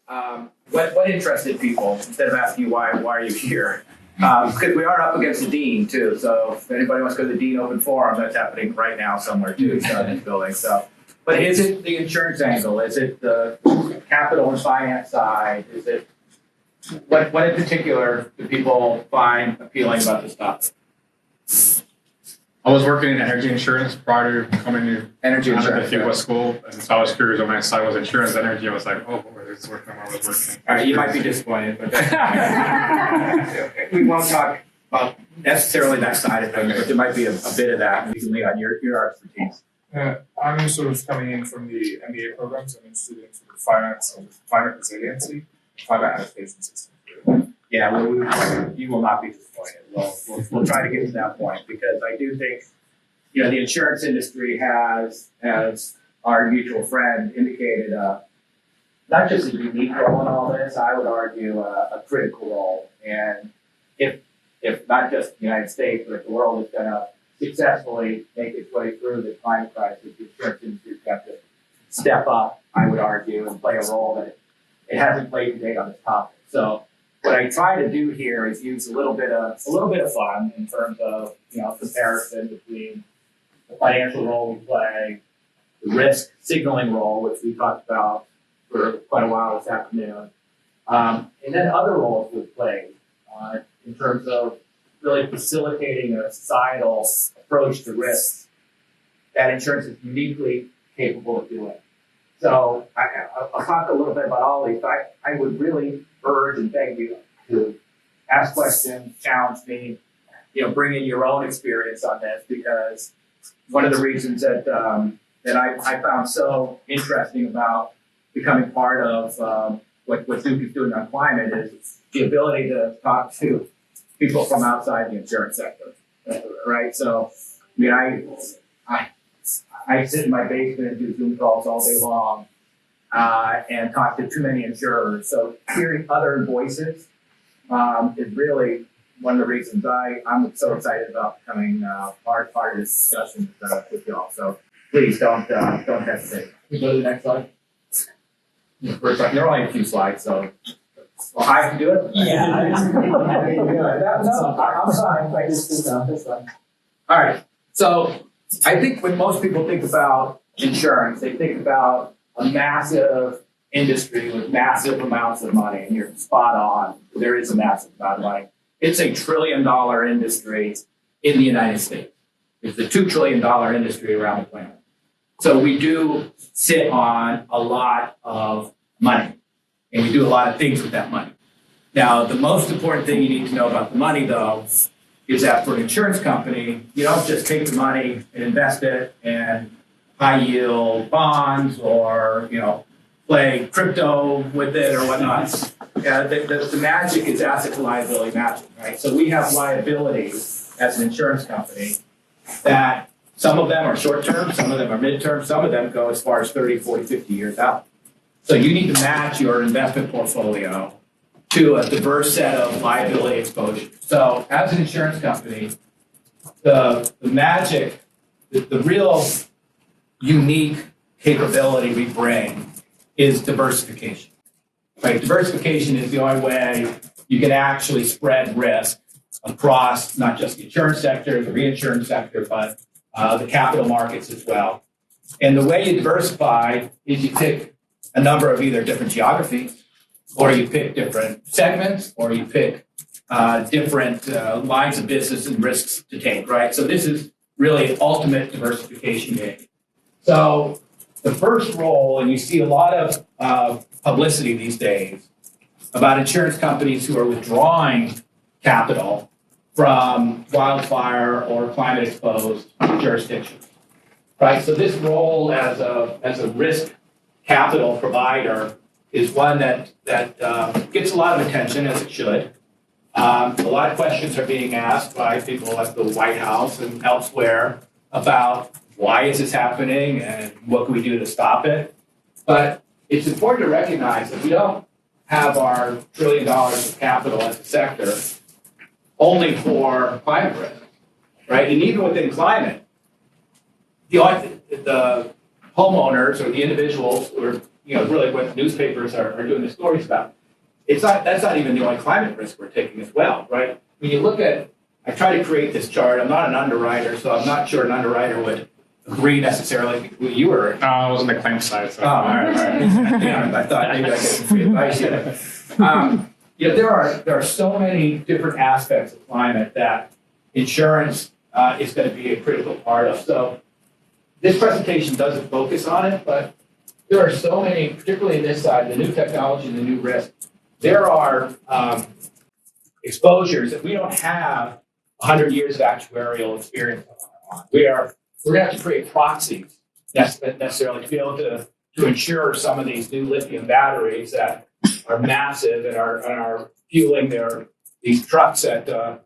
what interested people, instead of asking you why are you here? Because we are up against the dean too. So if anybody wants to go to the dean open forum, that's happening right now somewhere too, so in this building. So, but is it the insurance angle? Is it the capital and finance side? Is it what in particular do people find appealing about this topic? I was working in energy insurance prior to coming to Energy insurance. the FIWA school, and so I was curious when my side was insurance energy. I was like, oh boy, this is working on where I was working. All right, you might be disappointed, but we won't talk about necessarily that side of things, but there might be a bit of that. You can lean on your expertise. I'm sort of coming in from the MBA programs. I'm interested in sort of finance and climate resiliency, climate adaptation systems. Yeah, well, you will not be disappointed. We'll try to get to that point because I do think, the insurance industry has, as our mutual friend indicated, not just a unique role in all this, I would argue a critical role. And if not just the United States, but if the world is going to successfully make its way through the climate crisis, the insurance industry's got to step up, I would argue, and play a role that it hasn't played to date on this topic. So what I try to do here is use a little bit of fun in terms of comparison between the financial role we play, the risk signaling role, which we talked about for quite a while this afternoon, and then other roles we play in terms of really facilitating a societal approach to risks that insurance is uniquely capable of doing. So I'll talk a little bit about all these. I would really urge and beg you to ask questions, challenge me, bring in your own experience on this, because one of the reasons that I found so interesting about becoming part of what Duke is doing on climate is the ability to talk to people from outside the insurance sector, right? So, I sit in my basement and do Zoom calls all day long and talk to too many insurers. So hearing other voices is really one of the reasons I'm so excited about becoming part of this discussion with y'all. So please don't hesitate. Can we go to the next slide? First slide. There are only a few slides, so I can do it. Yeah. I'm fine. I just do this one. All right. So I think when most people think about insurance, they think about a massive industry with massive amounts of money, and you're spot on. There is a massive amount of money. It's a $1 trillion industry in the United States. It's a $2 trillion industry around the planet. So we do sit on a lot of money, and we do a lot of things with that money. Now, the most important thing you need to know about the money, though, is that for an insurance company, you don't just take the money and invest it in high yield bonds or, play crypto with it or whatnot. The magic is asset to liability matching, right? So we have liabilities as an insurance company that some of them are short term, some of them are mid-term, some of them go as far as 30, 40, 50 years out. So you need to match your investment portfolio to a diverse set of liability exposure. So as an insurance company, the magic, the real unique capability we bring is diversification. Right? Diversification is the only way you can actually spread risk across not just the insurance sector, the reinsurance sector, but the capital markets as well. And the way you diversify is you pick a number of either different geographies, or you pick different segments, or you pick different lines of business and risks to take, right? So this is really ultimate diversification game. So the first role, and you see a lot of publicity these days about insurance companies who are withdrawing capital from wildfire or climate exposed jurisdictions, right? So this role as a risk capital provider is one that gets a lot of attention, as it should. A lot of questions are being asked by people at the White House and elsewhere about why is this happening and what can we do to stop it. But it's important to recognize that we don't have our $1 trillion of capital as a sector only for climate risk, right? And even within climate, the homeowners or the individuals who are really what newspapers are doing the stories about. That's not even the only climate risk we're taking as well, right? When you look at, I try to create this chart. I'm not an underwriter, so I'm not sure an underwriter would agree necessarily. You were. I was on the claim side, so. Oh, all right. Yeah, I thought maybe I get some free advice here. There are so many different aspects of climate that insurance is going to be a critical part of. So this presentation doesn't focus on it, but there are so many, particularly in this side, the new technology and the new risk. There are exposures that we don't have 100 years of actuarial experience on. We're going to have to create proxies necessarily to be able to insure some of these new lithium batteries that are massive and are fueling these trucks that are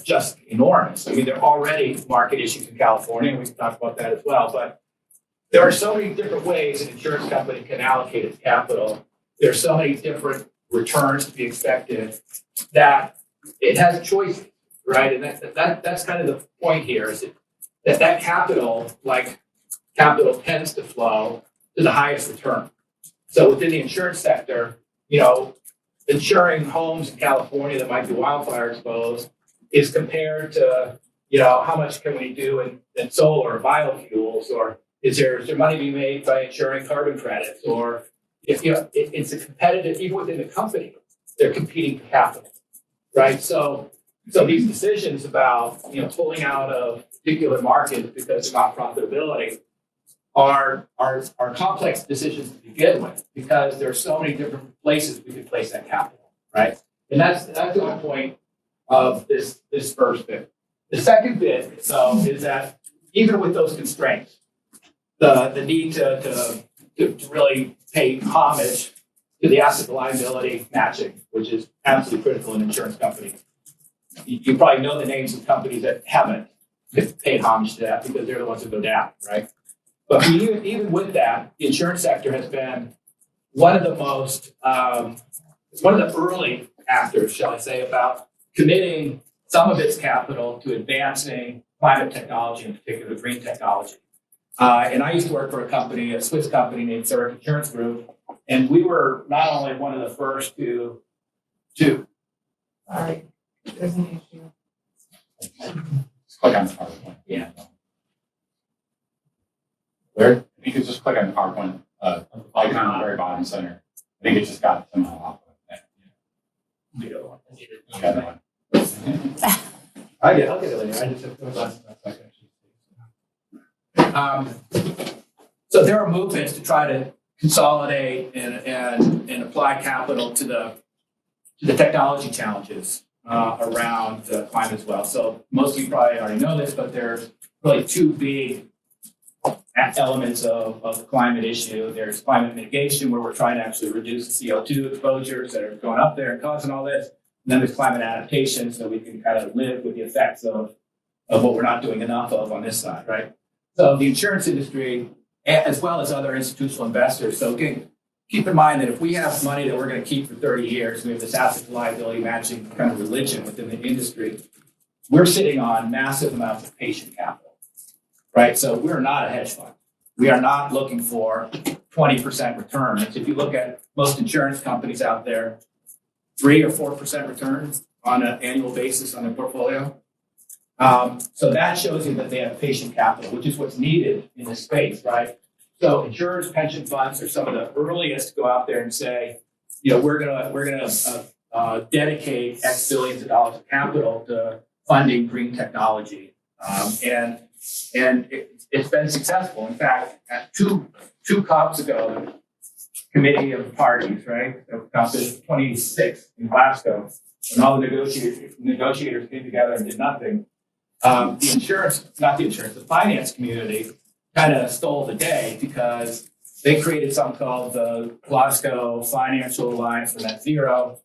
just enormous. I mean, there are already market issues in California, and we can talk about that as well. But there are so many different ways an insurance company can allocate its capital. There are so many different returns to be expected that it has choices, right? And that's kind of the point here is that capital, like capital, tends to flow to the highest return. So within the insurance sector, insuring homes in California that might be wildfire exposed is compared to, how much can we do in solar or biofuels, or is there money being made by insuring carbon credits, or it's a competitive, even within the company, they're competing for capital, right? So these decisions about, pulling out of particular markets because they're not profitability are complex decisions to begin with, because there are so many different places we could place that capital, right? And that's the whole point of this first bit. The second bit, though, is that even with those constraints, the need to really pay homage to the asset liability matching, which is absolutely critical in insurance companies. You probably know the names of companies that haven't paid homage to that because they're the ones that go down, right? But even with that, the insurance sector has been one of the most, one of the early actors, shall I say, about committing some of its capital to advancing climate technology, in particular green technology. And I used to work for a Swiss company named Zurich Insurance Group, and we were not only one of the first to. Sorry, there's an issue. Click on the PowerPoint. Yeah. Where? If you could just click on the PowerPoint icon on the very bottom center. I think it just got somehow off of that. The other one. I'll get it later. I just have so there are movements to try to consolidate and apply capital to the technology challenges around climate as well. So most of you probably already know this, but there's really two big elements of the climate issue. There's climate mitigation, where we're trying to actually reduce the CO2 exposures that are going up there and causing all this. And then there's climate adaptation, so we can kind of live with the effects of what we're not doing enough of on this side, right? So the insurance industry, as well as other institutional investors, so again, keep in mind that if we have money that we're going to keep for 30 years, we have this asset to liability matching kind of religion within the industry, we're sitting on massive amounts of patient capital, right? So we're not a hedge fund. We are not looking for 20% returns. If you look at most insurance companies out there, 3 or 4% return on an annual basis on their portfolio. So that shows you that they have patient capital, which is what's needed in this space, right? So insurers, pension funds are some of the earliest to go out there and say, we're gonna dedicate X billions of dollars of capital to funding green technology, and it's been successful. In fact, at two COPs ago, Committee of Parties, right? So COP 26 in Glasgow, and all the negotiators came together and did nothing. The finance community kind of stole the day because they created something called the Glasgow Financial Alliance for Net Zero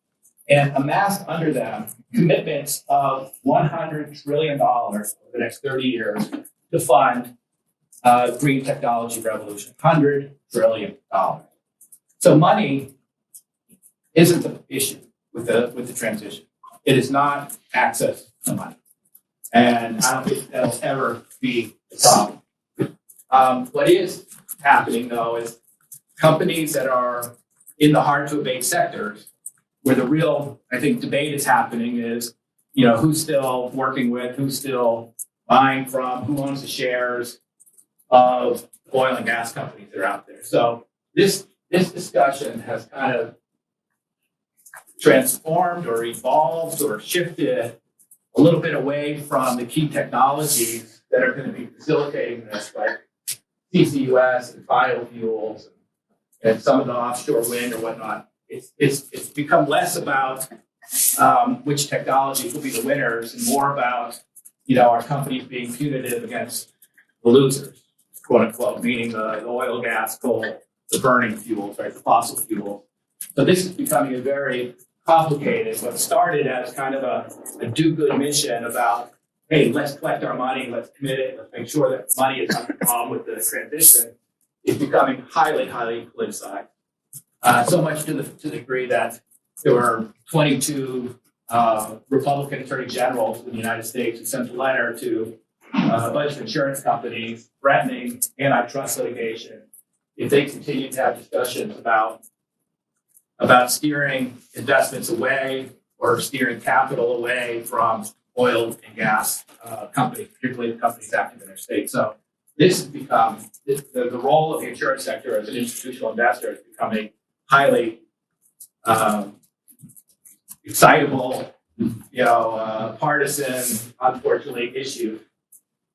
and amassed under them commitments of $100 trillion over the next 30 years to fund green technology revolution. $100 trillion. So money isn't the issue with the transition. It is not access to money. And I don't think that'll ever be the problem. What is happening though is companies that are in the hard to abate sectors, where the real, I think, debate is happening is, who's still working with, who's still buying from, who owns the shares of oil and gas companies that are out there. So this discussion has kind of transformed or evolved or shifted a little bit away from the key technologies that are going to be facilitating this, like CCUS and biofuels and some of the offshore wind or whatnot. It's become less about which technologies will be the winners and more about, our companies being punitive against the losers, quote unquote, meaning the oil, gas, coal, the burning fuels, right, the fossil fuels. So this is becoming a very complicated, what started as kind of a do-good mission about, hey, let's collect our money, let's commit it, let's make sure that money is not involved with the transition, is becoming highly, highly politicized. So much to the degree that there were 22 Republican attorney generals in the United States who sent a letter to a bunch of insurance companies threatening antitrust litigation if they continue to have discussions about steering investments away or steering capital away from oil and gas companies, particularly the companies active in their state. So this has become, the role of the insurance sector as an institutional investor is becoming highly excitable, partisan, unfortunately, issue.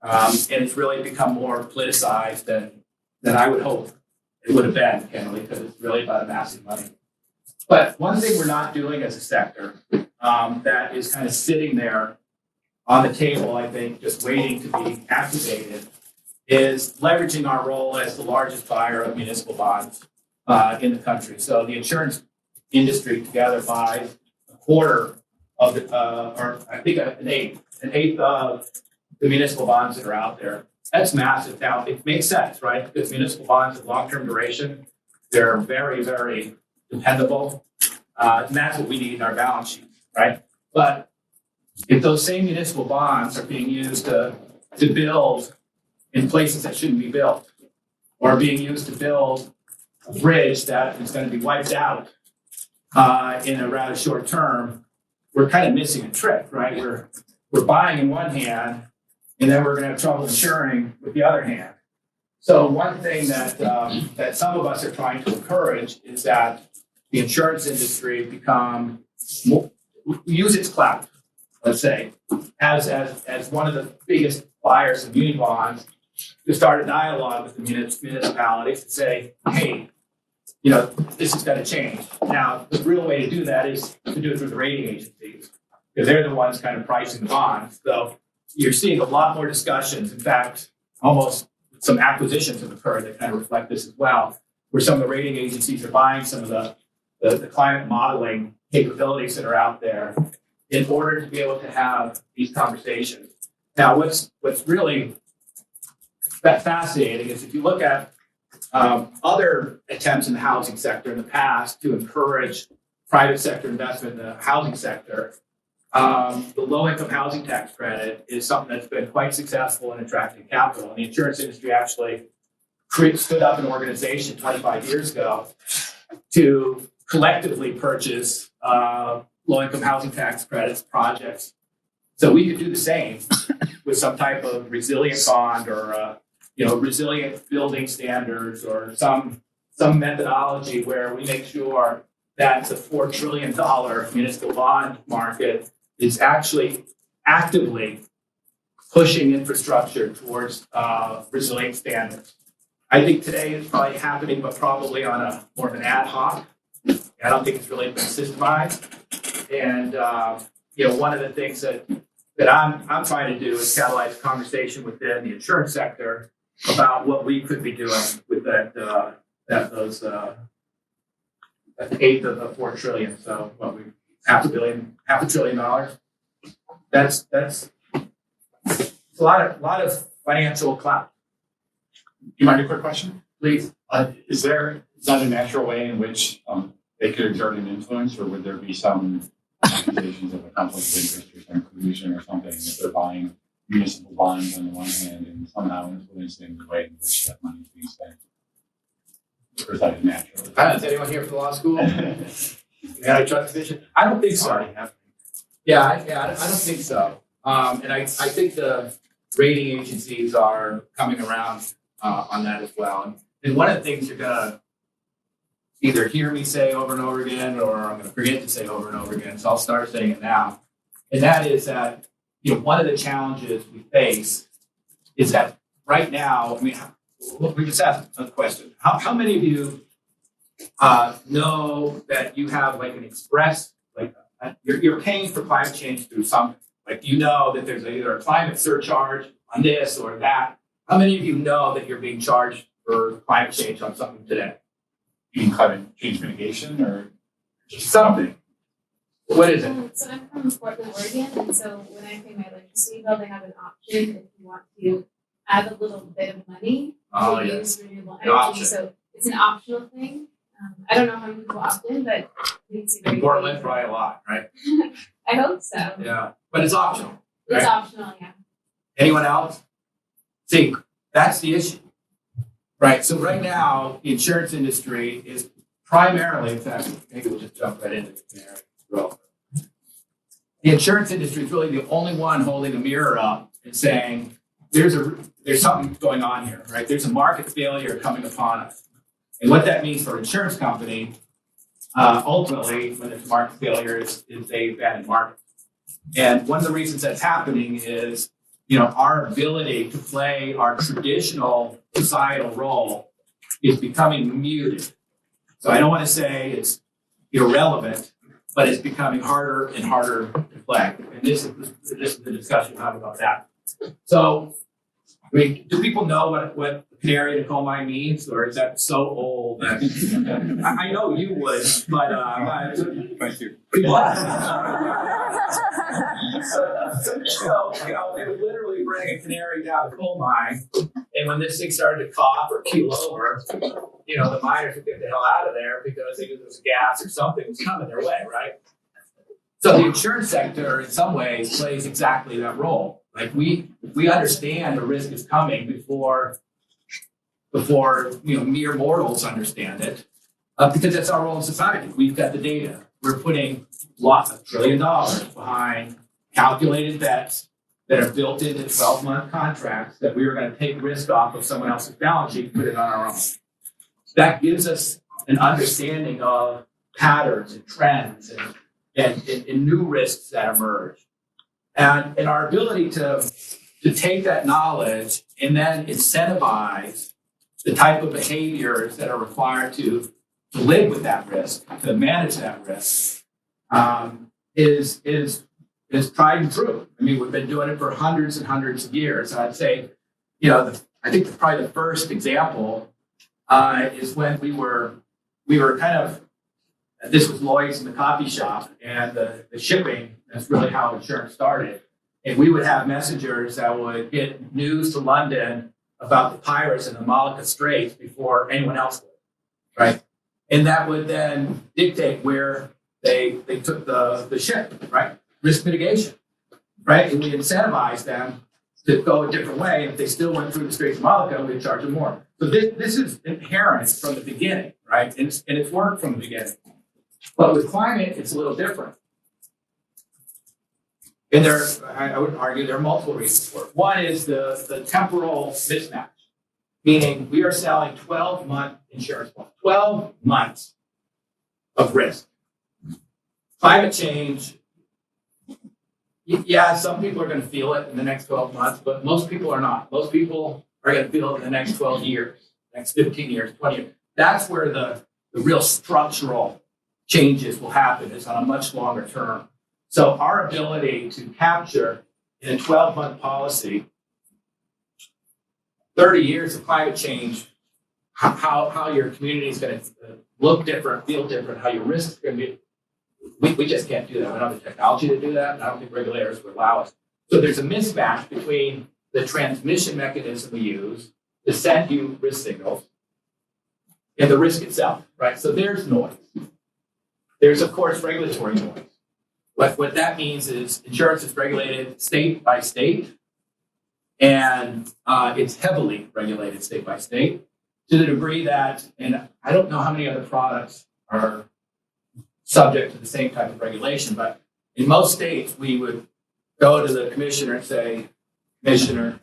And it's really become more politicized than I would hope it would have been, candidly, because it's really about amassing money. But one thing we're not doing as a sector that is kind of sitting there on the table, I think, just waiting to be activated, is leveraging our role as the largest buyer of municipal bonds in the country. So the insurance industry together buys a quarter of the, or I think an eighth of the municipal bonds that are out there. That's massive. Now, it makes sense, right? Because municipal bonds have long-term duration. They're very, very dependable. And that's what we need in our balance sheet, right? But if those same municipal bonds are being used to build in places that shouldn't be built, or being used to build a bridge that is going to be wiped out in a rather short term, we're kind of missing a trick, right? We're buying in one hand, and then we're going to have trouble insuring with the other hand. So one thing that that some of us are trying to encourage is that the insurance industry use its clout, let's say, as one of the biggest buyers of muni bonds, to start a dialogue with the municipalities to say, hey, this is going to change. Now, the real way to do that is to do it through the rating agencies, because they're the ones kind of pricing the bonds. So you're seeing a lot more discussions. In fact, almost some acquisitions have occurred that kind of reflect this as well, where some of the rating agencies are buying some of the climate modeling capabilities that are out there in order to be able to have these conversations. Now, what's really fascinating is if you look at other attempts in the housing sector in the past to encourage private sector investment in the housing sector, the low-income housing tax credit is something that's been quite successful in attracting capital. And the insurance industry actually stood up an organization 25 years ago to collectively purchase low-income housing tax credits projects. So we could do the same with some type of resilient bond or resilient building standards or some methodology where we make sure that the $4 trillion municipal bond market is actually actively pushing infrastructure towards resilient standards. I think today it's probably happening, but probably on a more of an ad hoc. I don't think it's really been systemized. And one of the things that I'm trying to do is catalyze a conversation within the insurance sector about what we could be doing with those eighth of the $4 trillion. So what we $500 billion. That's a lot of financial clout. You mind a quick question? Please. Is that a natural way in which they could exert an influence, or would there be some accusations of a conflict of interest or some collusion or something if they're buying municipal bonds on the one hand and somehow influencing the way in which that money is being spent? presented naturally. Is anyone here from law school? Antitrust division? I don't think so. Sorry, have- I don't think so. And I think the rating agencies are coming around on that as well. And one of the things you're gonna either hear me say over and over again, or I'm gonna forget to say over and over again, so I'll start saying it now. And that is that, one of the challenges we face is that right now, we just asked a question. How many of you know that you have like an express, like you're paying for climate change through something? Like that there's either a climate surcharge on this or that. How many of you know that you're being charged for climate change on something today? You mean climate change mitigation or just Something. What is it? So I'm from Portland, Oregon, and so when I pay my electricity bill, they have an option if you want to add a little bit of money Oh, to yeah. use renewable An option. energy. So it's an optional thing. I don't know how many people opt in, but it's a In great. Portland, thing. probably a lot, right? I hope so. Yeah. But it's optional. It's Right. optional, yeah. Anyone else? See, that's the issue. Right. So right now, the insurance industry is primarily, in fact, maybe we'll just jump right into the Canary growth. The insurance industry is really the only one holding a mirror up and saying, there's something going on here, right? There's a market failure coming upon us. And what that means for an insurance company, ultimately, when there's a market failure, is they abandon market. And one of the reasons that's happening is, our ability to play our traditional societal role is becoming muted. So I don't want to say it's irrelevant, but it's becoming harder and harder to play. And this is the discussion we'll have about that. So, do people know what canary in a coal mine means, or is that so old that I know you would, but Thank you. They would literally bring a canary down the coal mine, and when this thing started to cough or keel over, the miners would get the hell out of there because they knew there was gas or something was coming their way, right? So the insurance sector, in some ways, plays exactly that role. Like we understand the risk is coming before mere mortals understand it, because that's our role in society. We've got the data. We're putting lots of $1 trillion behind calculated bets that are built into 12-month contracts that we are going to take risk off of someone else's balance sheet and put it on our own. That gives us an understanding of patterns and trends and new risks that emerge. And our ability to take that knowledge and then incentivize the type of behaviors that are required to live with that risk, to manage that risk, is tried and true. We've been doing it for hundreds and hundreds of years. I'd say, I think probably the first example is when we were kind of, this was Lloyd's in the coffee shop, and the shipping, that's really how insurance started. And we would have messengers that would get news to London about the pirates in the Malacca Straits before anyone else would, right? And that would then dictate where they took the ship, right? Risk mitigation, right? And we incentivized them to go a different way. And if they still went through the Straits of Malacca, we'd charge them more. So this is inherent from the beginning, right? And it's worked from the beginning. But with climate, it's a little different. And I would argue there are multiple reasons for it. One is the temporal mismatch, meaning we are selling 12-month insurance policy, 12 months of risk. Climate change, yeah, some people are going to feel it in the next 12 months, but most people are not. Most people are going to feel it in the next 12 years, next 15 years, 20 years. That's where the real structural changes will happen, is on a much longer term. So our ability to capture in a 12-month policy 30 years of climate change, how your community is going to look different, feel different, how your risk is going to be, we just can't do that. We don't have the technology to do that, and I don't think regulators would allow us. So there's a mismatch between the transmission mechanism we use to send you risk signals and the risk itself, right? So there's noise. There's, of course, regulatory noise. What that means is insurance is regulated state by state, and it's heavily regulated state by state to the degree that, and I don't know how many other products are subject to the same type of regulation, but in most states, we would go to the commissioner and say, Commissioner,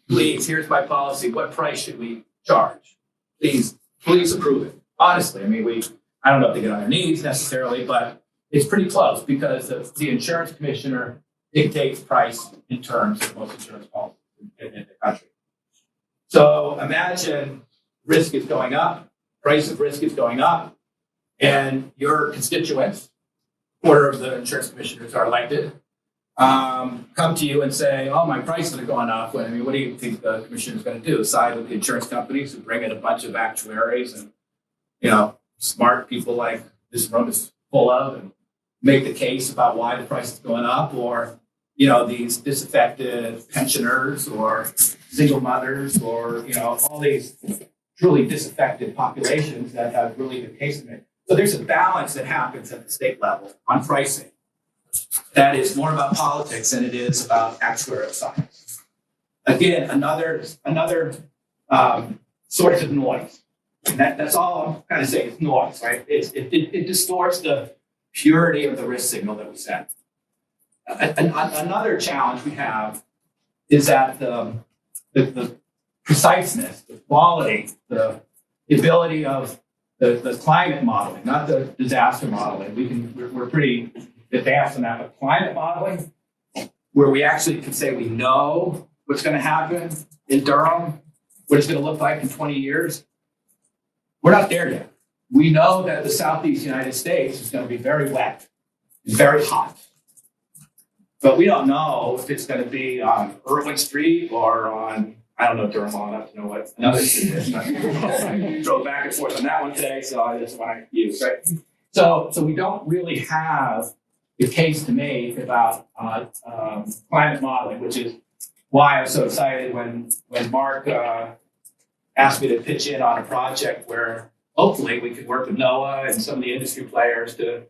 please, here's my policy. What price should we charge? Please approve it. Honestly, I mean, I don't know if they get on their knees necessarily, but it's pretty close because the insurance commissioner dictates price in terms of most insurance policies in the country. So imagine risk is going up, price of risk is going up, and your constituents, quarter of the insurance commissioners are elected, come to you and say, oh, my prices are going up. Well, I mean, what do you think the commissioner is going to do? Side with the insurance companies who bring in a bunch of actuaries and, smart people like this room is full of and make the case about why the price is going up, or, these disaffected pensioners or single mothers or, all these truly disaffected populations that have really good case to make. So there's a balance that happens at the state level on pricing that is more about politics than it is about actuarial science. Again, another source of noise. And that's all I'm kind of saying, it's noise, right? It distorts the purity of the risk signal that we send. Another challenge we have is that the preciseness, the quality, the ability of the climate modeling, not the disaster modeling. We're pretty advanced on that, but climate modeling, where we actually can say we know what's going to happen in Durham, what it's going to look like in 20 years. We're not there yet. We know that the Southeast United States is going to be very wet and very hot. But we don't know if it's going to be on Irwin Street or on, I don't know Durham well enough to know what another street is. I drove back and forth on that one today, so that's what I use, right? So we don't really have the case to make about climate modeling, which is why I was so excited when Mark asked me to pitch in on a project where hopefully we could work with NOAA and some of the industry players to,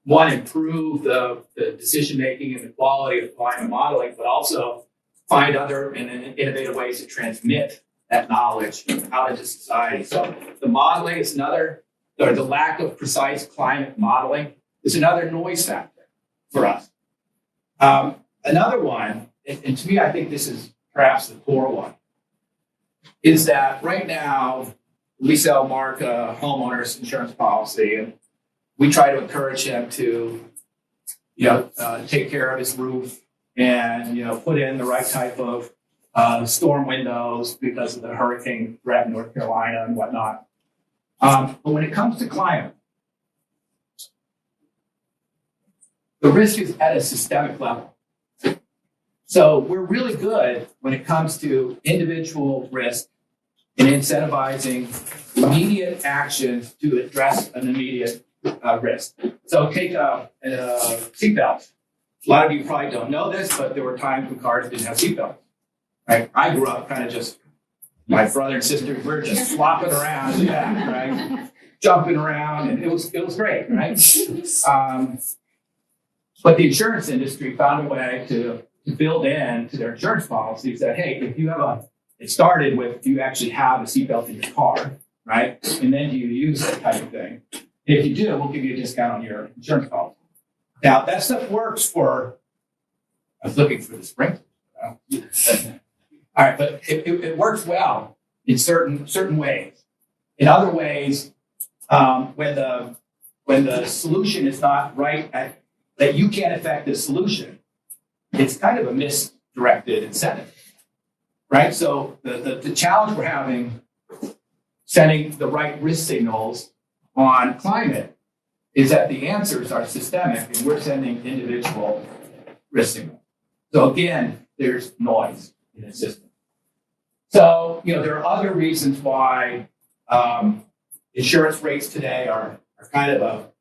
one, improve the decision-making and the quality of climate modeling, but also find other and innovative ways to transmit that knowledge out into society. So the modeling is another, or the lack of precise climate modeling is another noise factor for us. Another one, and to me, I think this is perhaps the core one, is that right now we sell Mark a homeowner's insurance policy, and we try to encourage him to, take care of his roof and, put in the right type of storm windows because of the hurricane threat in North Carolina and whatnot. But when it comes to climate, the risk is at a systemic level. So we're really good when it comes to individual risk and incentivizing immediate actions to address an immediate risk. So take seatbelts. A lot of you probably don't know this, but there were times when cars didn't have seatbelts. Right? I grew up kind of just, my brother and sister, we were just flopping around in the back, right? Jumping around, and it was great, right? But the insurance industry found a way to build in to their insurance policies that, hey, if you have it started with, do you actually have a seatbelt in your car, right? And then do you use that type of thing? If you do, we'll give you a discount on your insurance policy. Now, that stuff works for, I was looking for the sprinkler. All right, but it works well in certain ways. In other ways, when the solution is not right, that you can't affect the solution, it's kind of a misdirected incentive, right? So the challenge we're having sending the right risk signals on climate is that the answers are systemic and we're sending individual risk signals. So again, there's noise in the system. So, there are other reasons why insurance rates today are kind of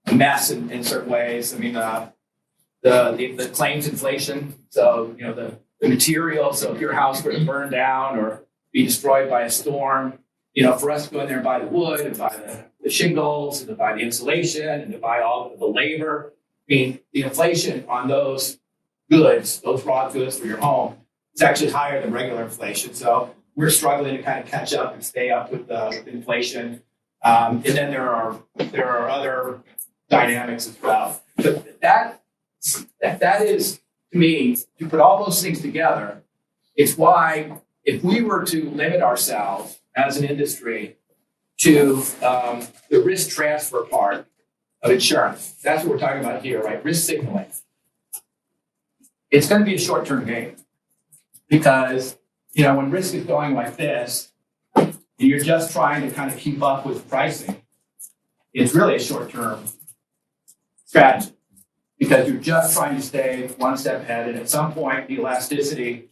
a mess in certain ways. I mean, the claims inflation. So, the material. So if your house were to burn down or be destroyed by a storm, for us to go in there and buy the wood and buy the shingles and to buy the insulation and to buy all of the labor, I mean, the inflation on those goods, those raw goods for your home, is actually higher than regular inflation. So we're struggling to kind of catch up and stay up with inflation. And then there are other dynamics as well. But that is, to me, to put all those things together, it's why if we were to limit ourselves as an industry to the risk transfer part of insurance, that's what we're talking about here, right? Risk signaling. It's going to be a short-term game because, when risk is going like this, and you're just trying to kind of keep up with pricing, it's really a short-term strategy because you're just trying to stay one step ahead, and at some point the elasticity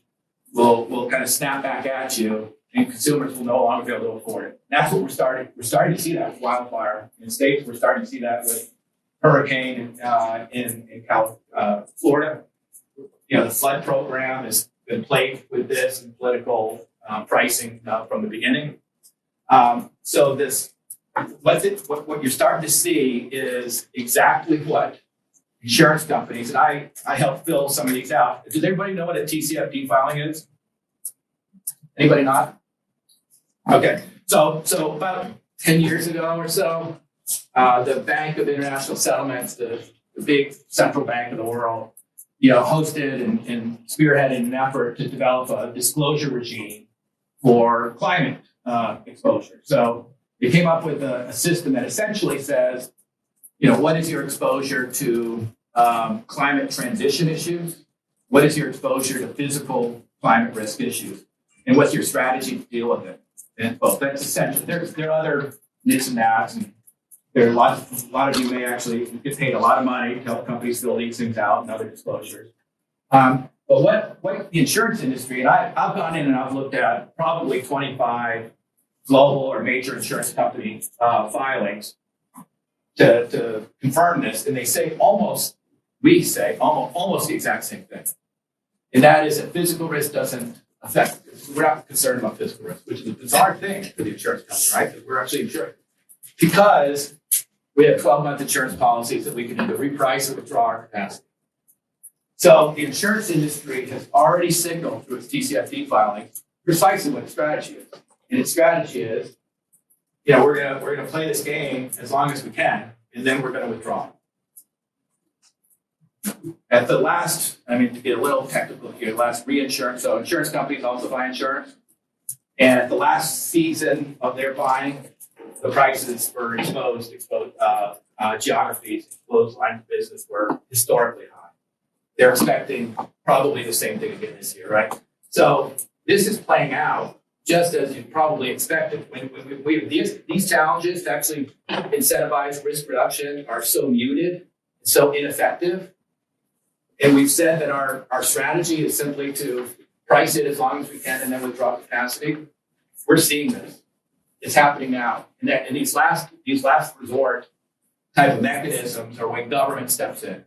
will kind of snap back at you, and consumers will no longer be able to afford it. That's what we're starting to see that with wildfire in states. We're starting to see that with hurricane in Florida. The flood program has been plagued with this and political pricing from the beginning. So what you're starting to see is exactly what insurance companies, and I helped fill some of these out. Does everybody know what a TCFD filing is? Anybody not? Okay, so about 10 years ago or so, the Bank of International Settlements, the big central bank of the world, hosted and spearheaded an effort to develop a disclosure regime for climate exposure. So they came up with a system that essentially says, what is your exposure to climate transition issues? What is your exposure to physical climate risk issues? And what's your strategy to deal with it? And both. That's essential. There are other nits and nats, and there are a lot of you may actually get paid a lot of money to help companies fill these things out and other disclosures. But what the insurance industry, and I've gone in and I've looked at probably 25 global or major insurance company filings to confirm this, and they say almost the exact same thing. And that is that physical risk doesn't affect, we're not concerned about physical risk, which is a bizarre thing for the insurance company, right? Because we're actually insured. Because we have 12-month insurance policies that we can either reprice or withdraw our capacity. So the insurance industry has already signaled through its TCFD filing precisely what its strategy is. And its strategy is, we're gonna play this game as long as we can, and then we're gonna withdraw. At the last, to get a little technical here, last reinsurance, so insurance companies also buy insurance. And at the last season of their buying, the prices for exposed geographies, exposed lines of business were historically high. They're expecting probably the same thing again this year, right? So this is playing out just as you probably expected. When we have these challenges to actually incentivize risk reduction are so muted, so ineffective. And we've said that our strategy is simply to price it as long as we can and then withdraw capacity. We're seeing this. It's happening now. And these last resort type of mechanisms are when government steps in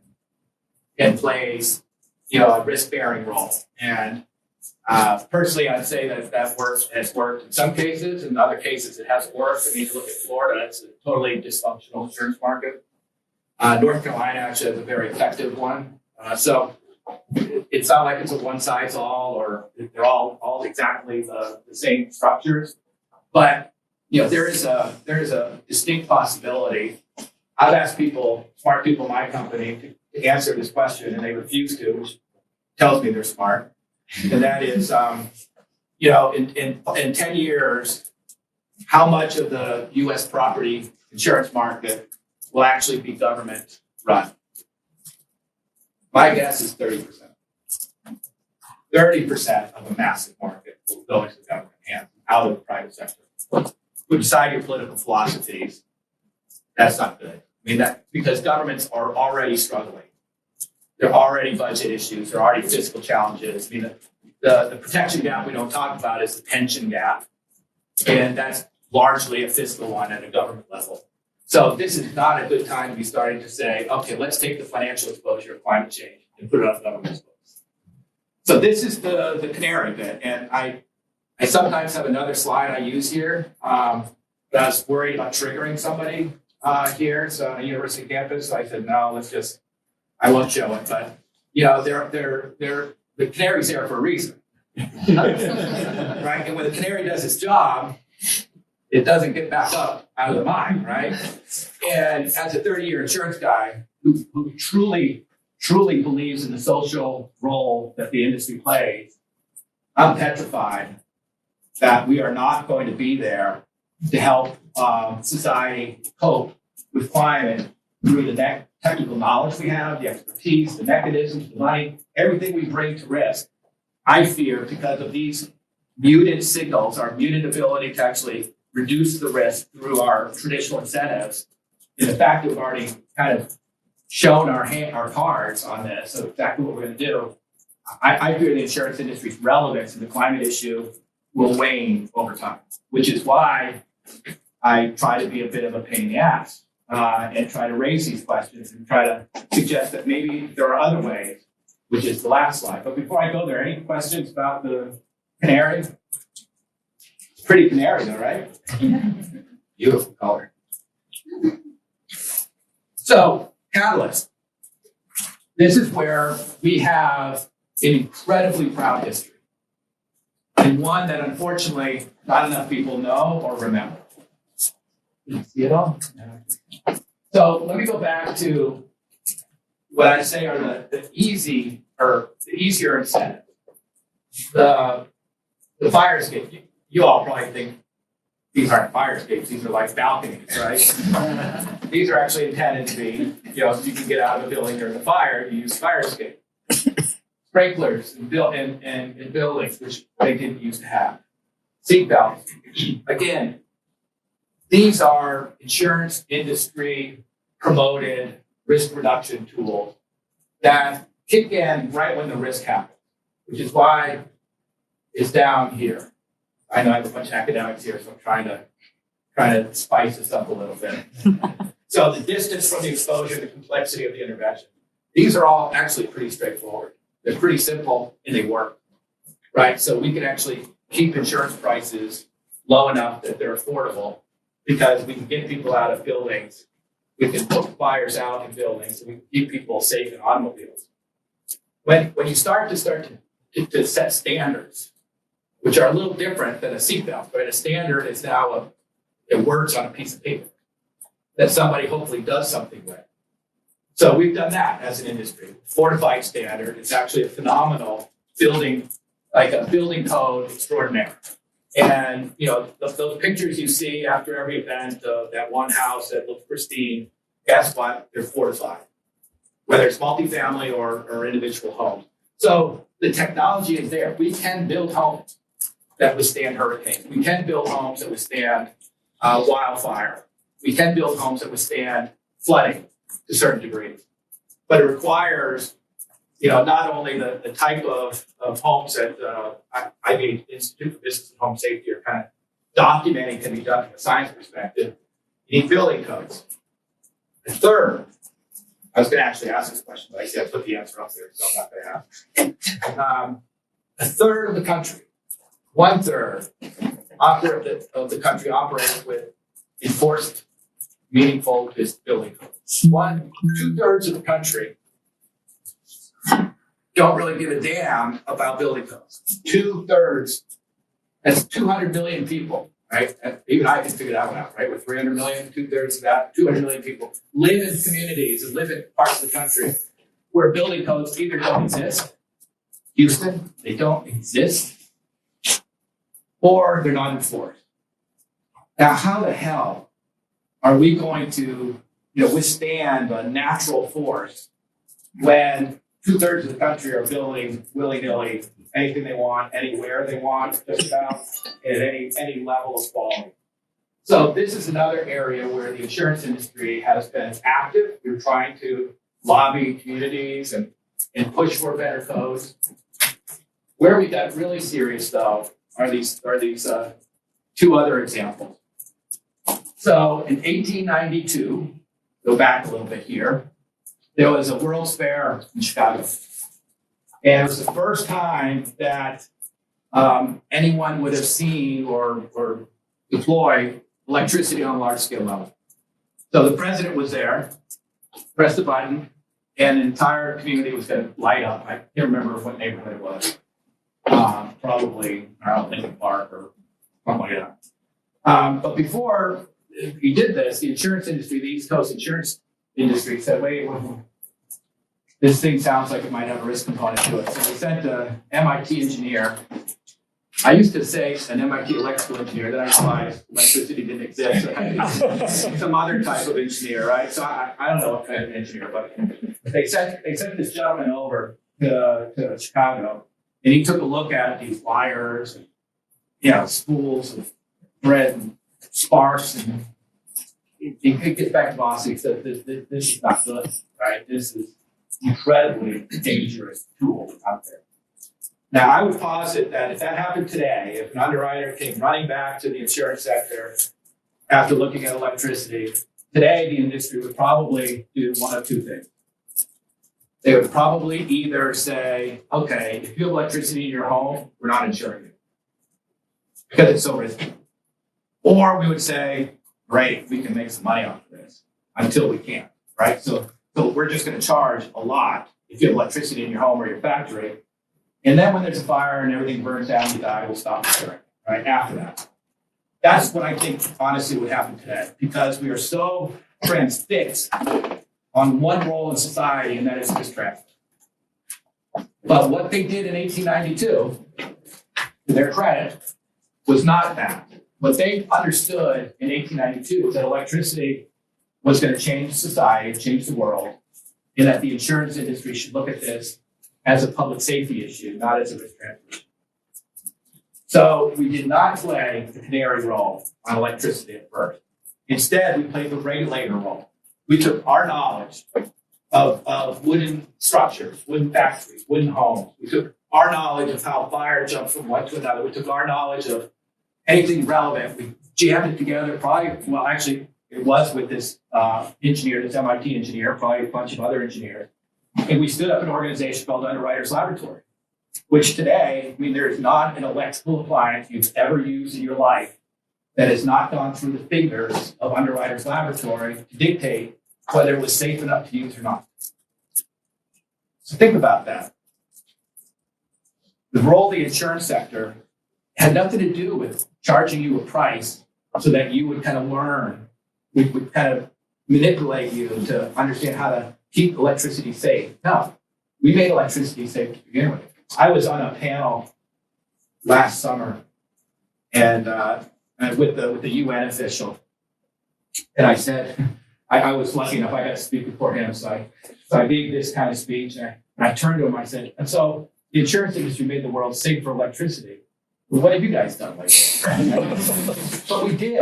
and plays, a risk-bearing role. And personally, I'd say that has worked in some cases. In other cases, it hasn't worked. If you look at Florida, it's a totally dysfunctional insurance market. North Carolina actually has a very effective one. So it's not like it's a one-size-all or they're all exactly the same structures. But there is a distinct possibility. I've asked smart people in my company to answer this question, and they refuse to, which tells me they're smart. And that is, in 10 years, how much of the U.S. property insurance market will actually be government run? My guess is 30%. 30% of a massive market will go into the government hands, out of the private sector. Put aside your political philosophies, that's not good. Because governments are already struggling. There are already budget issues. There are already fiscal challenges. The protection gap we don't talk about is the pension gap. And that's largely a fiscal one at a government level. So this is not a good time to be starting to say, okay, let's take the financial exposure of climate change and put it on government's books. So this is the canary bit. And I sometimes have another slide I use here, but I was worried about triggering somebody here. So on a university campus, so I said, no, I won't show it. But, the canary's there for a reason. Right? And when the canary does its job, it doesn't get back up out of the mine, right? And as a 30-year insurance guy who truly believes in the social role that the industry plays, I'm petrified that we are not going to be there to help society cope with climate through the technical knowledge we have, the expertise, the mechanisms, the money, everything we bring to risk. I fear because of these muted signals, our muted ability to actually reduce the risk through our traditional incentives, and the fact that we've already kind of shown our cards on this, so exactly what we're going to do, I fear the insurance industry's relevance to the climate issue will wane over time, which is why I try to be a bit of a pain in the ass and try to raise these questions and try to suggest that maybe there are other ways, which is the last slide. But before I go there, any questions about the canary? It's pretty canary though, right? Beautiful color. So, Catalyst. This is where we have an incredibly proud history, and one that unfortunately not enough people know or remember. Can you see it all? So let me go back to what I say are the easier incentives. The fire escape. You all probably think these aren't fire escapes, these are like balconies, right? These are actually intended to be, if you can get out of a building during the fire, you use fire escape. Sprinklers in buildings, which they didn't used to have. Seatbelts. Again, these are insurance industry promoted risk reduction tools that kick in right when the risk happens, which is why it's down here. I know I have a bunch of academics here, so I'm trying to spice this up a little bit. So the distance from the exposure, the complexity of the intervention. These are all actually pretty straightforward. They're pretty simple and they work, right? So we can actually keep insurance prices low enough that they're affordable because we can get people out of buildings. We can put fires out in buildings and we can keep people safe in automobiles. When you start to set standards, which are a little different than a seatbelt, right? A standard is now it works on a piece of paper that somebody hopefully does something with. So we've done that as an industry. Fortified standard, it's actually a phenomenal building, like a building code extraordinaire. And those pictures you see after every event of that one house that looks pristine, guess what? They're fortified, whether it's multifamily or individual homes. So the technology is there. We can build homes that withstand hurricanes. We can build homes that withstand wildfire. We can build homes that withstand flooding to certain degrees. But it requires, not only the type of homes that the Institute for Business and Home Safety are kind of documenting can be done from a science perspective. You need building codes. And third, I was going to actually ask this question, but I see I put the answer up there, so I'm not going to ask. A third of the country, 1/3 of the country operates with enforced, meaningful building codes. 2/3 of the country don't really give a damn about building codes. 2/3, that's 200 million people, right? Even I can figure that one out, right? With 300 million, 2/3 of that, 200 million people live in communities and live in parts of the country where building codes either don't exist. Houston, they don't exist, or they're not enforced. Now, how the hell are we going to withstand a natural force when 2/3 of the country are building willy-nilly anything they want, anywhere they want, just about, at any level of quality? So this is another area where the insurance industry has been active. We're trying to lobby communities and push for better codes. Where we got really serious, though, are these two other examples. So in 1892, go back a little bit here, there was a World's Fair in Chicago. And it was the first time that anyone would have seen or deployed electricity on a large scale level. So the president was there, pressed the button, and the entire community was going to light up. I can't remember what neighborhood it was. Probably, I don't think, Park or something like that. But before he did this, the insurance industry, the East Coast insurance industry said, wait, this thing sounds like it might have a risk component to it. So they sent an MIT engineer. I used to say an MIT electrical engineer, then I realized electricity didn't exist. So I had to use some other type of engineer, right? So I don't know what kind of engineer, but they sent this gentleman over to Chicago, and he took a look at these wires and spools of thread and sparks, and he gets back to Bossy and said, this is not good, right? This is incredibly dangerous tool out there. Now, I would posit that if that happened today, if an underwriter came running back to the insurance sector after looking at electricity, today the industry would probably do one of two things. They would probably either say, okay, if you have electricity in your home, we're not insuring you because it's so risky. Or we would say, great, we can make some money off of this until we can't, right? So we're just going to charge a lot if you have electricity in your home or your factory. And then when there's a fire and everything burns down, you die, we'll stop insuring, right? After that. That's what I think, honestly, would happen today because we are so transfixed on one role in society, and that is risk transfer. But what they did in 1892, to their credit, was not that. What they understood in 1892 was that electricity was going to change society, change the world, and that the insurance industry should look at this as a public safety issue, not as a risk transfer issue. So we did not play the canary role on electricity at first. Instead, we played the regulator role. We took our knowledge of wooden structures, wooden factories, wooden homes. We took our knowledge of how fire jumped from one to another. We took our knowledge of anything relevant. We jammed it together, it was with this engineer, this MIT engineer, probably a bunch of other engineers. And we stood up an organization called Underwriters Laboratory, which today, there is not an electrical appliance you've ever used in your life that has not gone through the fingers of Underwriters Laboratory to dictate whether it was safe enough to use or not. So think about that. The role of the insurance sector had nothing to do with charging you a price so that you would kind of learn, we would kind of manipulate you to understand how to keep electricity safe. No, we made electricity safe to begin with. I was on a panel last summer and with the UN official, and I said, I was lucky enough, I got to speak before him, so I gave this kind of speech, and I turned to him, I said, and so the insurance industry made the world safe for electricity. Well, what have you guys done lately? But we did.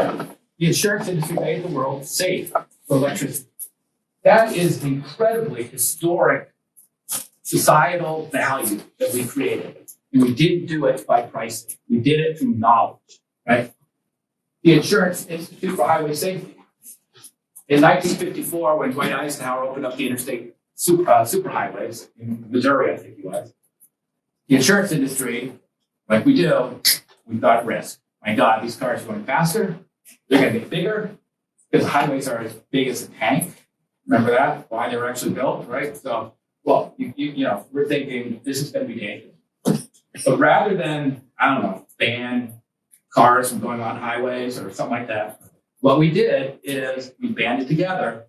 The insurance industry made the world safe for electricity. That is incredibly historic societal value that we created. And we didn't do it by pricing. We did it through knowledge, right? The Insurance Institute for Highway Safety. In 1954, when Dwight Eisenhower opened up the interstate superhighways in Missouri, I think he was, the insurance industry, like we do, we thought risk. My God, these cars are going faster. They're going to get bigger because the highways are as big as a tank. Remember that? Why they were actually built, right? So, well, we're thinking this is going to be dangerous. But rather than, ban cars from going on highways or something like that, what we did is we banded together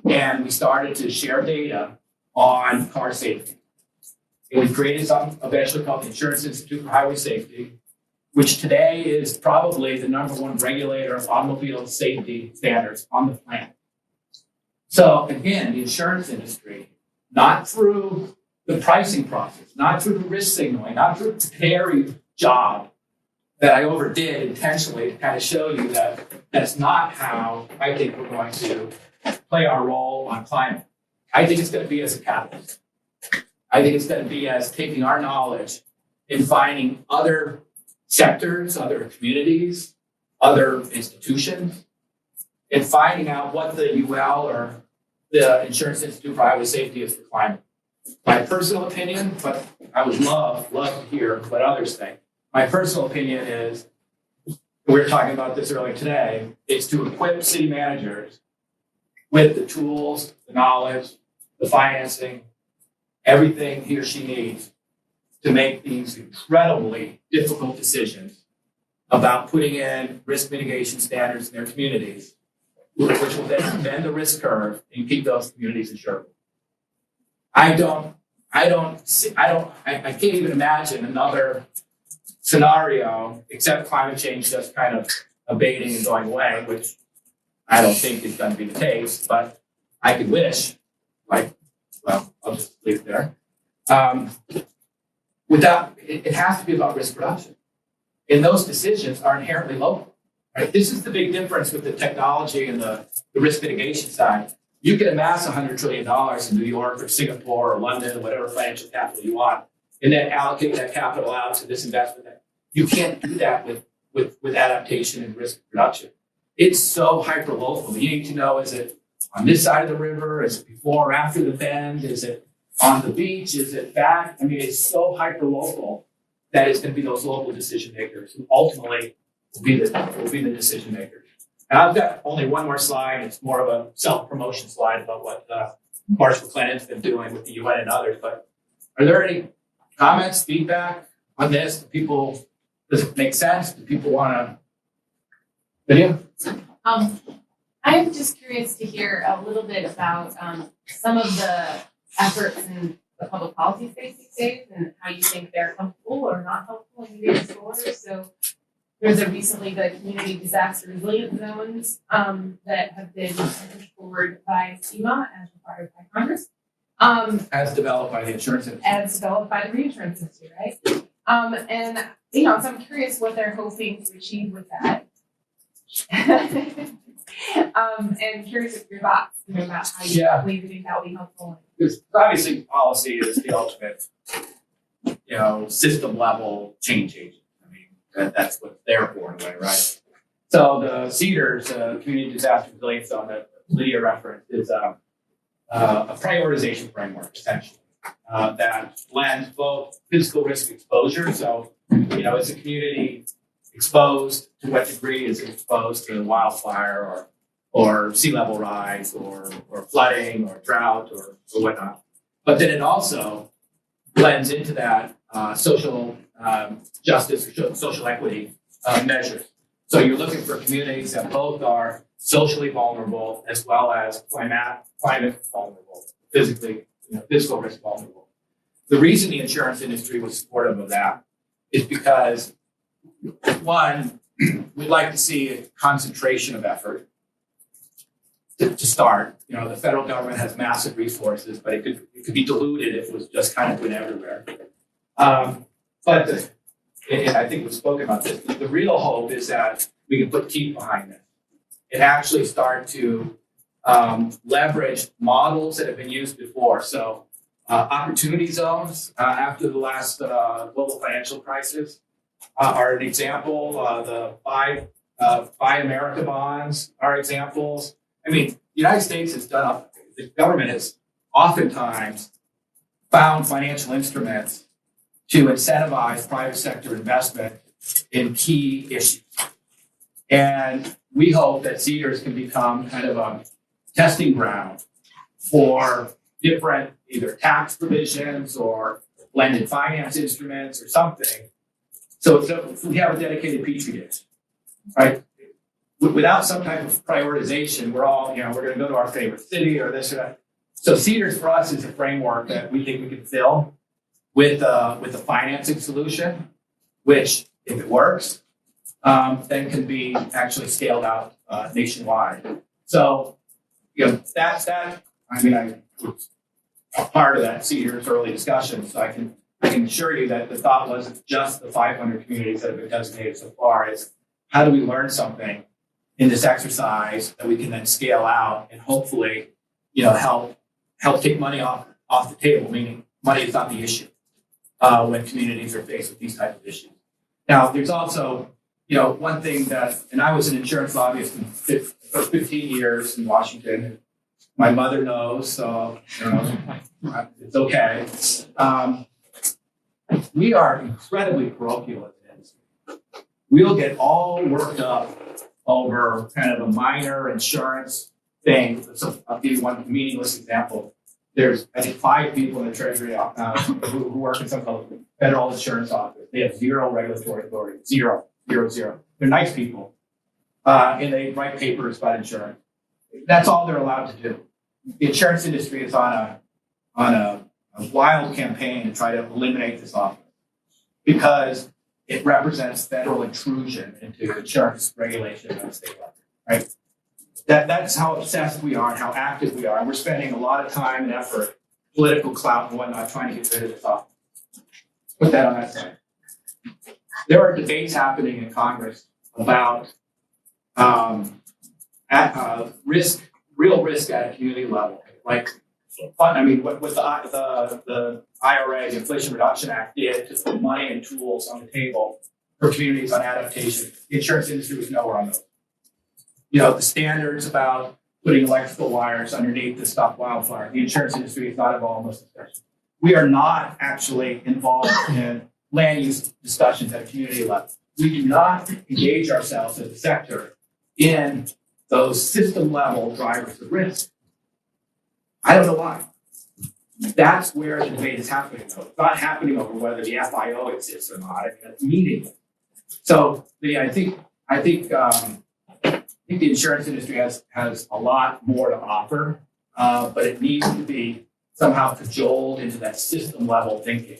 and we started to share data on car safety. And we created something eventually called the Insurance Institute for Highway Safety, which today is probably the #1 regulator of automobile safety standards on the planet. So again, the insurance industry, not through the pricing process, not through the risk signaling, not through the canary job that I overdid intentionally to kind of show you that that's not how I think we're going to play our role on climate. I think it's going to be as a catalyst. I think it's going to be as taking our knowledge and finding other sectors, other communities, other institutions, and finding out what the UL or the Insurance Institute for Highway Safety is for climate. My personal opinion, but I would love to hear what others think. My personal opinion is, we were talking about this earlier today, is to equip city managers with the tools, the knowledge, the financing, everything he or she needs to make these incredibly difficult decisions about putting in risk mitigation standards in their communities, which will then bend the risk curve and keep those communities insured. I can't even imagine another scenario except climate change just kind of abating and going away, which I don't think is going to be the case, but I could wish, well, I'll just leave it there. It has to be about risk reduction. And those decisions are inherently local, right? This is the big difference with the technology and the risk mitigation side. You can amass $100 trillion in New York or Singapore or London or whatever financial capital you want, and then allocate that capital out to this investment. You can't do that with adaptation and risk reduction. It's so hyper local. You need to know, is it on this side of the river? Is it before or after the bend? Is it on the beach? Is it back? I mean, it's so hyper local that it's going to be those local decision makers who ultimately will be the decision makers. And I've got only one more slide. It's more of a self-promotion slide about what Marsh McLennan's been doing with the UN and others. But are there any comments, feedback on this? Does it make sense? Do people want to video? I'm just curious to hear a little bit about some of the efforts in the public policy space these days and how you think they're helpful or not helpful in moving this forward. So there's recently the community disaster resilience zones that have been pushed forward by FEMA as required by Congress. As developed by the insurance industry. As developed by the reinsurance industry, right? And so I'm curious what they're hoping to achieve with that. And curious if your thoughts, about how you believe you think that will be helpful. Because obviously policy is the ultimate, system level change agent. I mean, that's what they're for in a way, right? So the CEDARS, Community Disaster Resilience Zone that Lydia referenced, is a prioritization framework, essentially, that blends both physical risk exposure. So, is a community exposed, to what degree is it exposed to wildfire or sea level rise or flooding or drought or whatnot. But then it also blends into that social justice or social equity measures. So you're looking for communities that both are socially vulnerable as well as climate vulnerable, physical risk vulnerable. The reason the insurance industry was supportive of that is because, one, we'd like to see a concentration of effort to start. The federal government has massive resources, but it could be diluted if it was just kind of doing everywhere. And I think we've spoken about this. The real hope is that we can put teeth behind this and actually start to leverage models that have been used before. So opportunity zones after the last global financial crisis are an example. The Buy America bonds are examples. I mean, the United States has the government has oftentimes found financial instruments to incentivize private sector investment in key issues. And we hope that CEDARS can become kind of a testing ground for different either tax provisions or blended finance instruments or something. So we have a dedicated petri dish, right? Without some type of prioritization, we're going to go to our favorite city or this or that. So CEDARS for us is a framework that we think we can fill with a financing solution, which, if it works, then can be actually scaled out nationwide. So, that's that. I mean, I was a part of that CEDARS early discussion, so I can assure you that the thought wasn't just the 500 communities that have been designated so far. It's how do we learn something in this exercise that we can then scale out and hopefully, help take money off the table, meaning money is not the issue when communities are faced with these types of issues. Now, there's also, one thing that, and I was an insurance lobbyist for 15 years in Washington. My mother knows, so it's okay. We are incredibly parochial at the industry. We'll get all worked up over kind of a minor insurance thing. So I'll give you one meaningless example. There's, I think, 5 people in the Treasury who work in something called the Federal Insurance Office. They have 0 regulatory authority. 0, 0, 0. They're nice people. And they write papers about insurance. That's all they're allowed to do. The insurance industry is on a wild campaign to try to eliminate this office because it represents federal intrusion into insurance regulation at the state level, right? That's how obsessed we are and how active we are. And we're spending a lot of time and effort, political clout and whatnot, trying to get rid of this office. Put that on that side. There are debates happening in Congress about real risk at a community level. Like, I mean, what the IRA, the Inflation Reduction Act, did to put money and tools on the table for communities on adaptation. The insurance industry was nowhere on those. You know, the standards about putting electrical wires underneath to stop wildfire. The insurance industry is not involved in those discussions. We are not actually involved in land use discussions at a community level. We do not engage ourselves as a sector in those system level drivers of risk. I don't know why. That's where the debate is happening, though. It's not happening over whether the FIO exists or not. I mean, it's meaningless. So, yeah, I think the insurance industry has a lot more to offer, but it needs to be somehow cajoled into that system level thinking,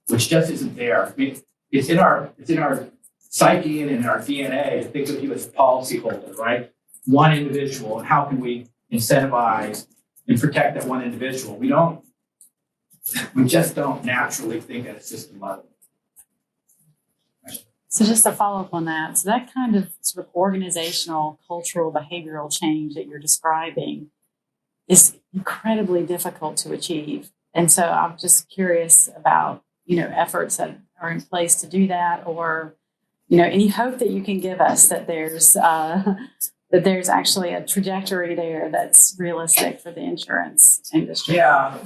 which just isn't there. I mean, it's in our psyche and in our DNA to think of you as a policyholder, right? One individual, and how can we incentivize and protect that one individual? We just don't naturally think at a system level. So just to follow up on that, so that kind of sort of organizational, cultural, behavioral change that you're describing is incredibly difficult to achieve. And so I'm just curious about, efforts that are in place to do that, or, any hope that you can give us that there's actually a trajectory there that's realistic for the insurance industry. Yeah,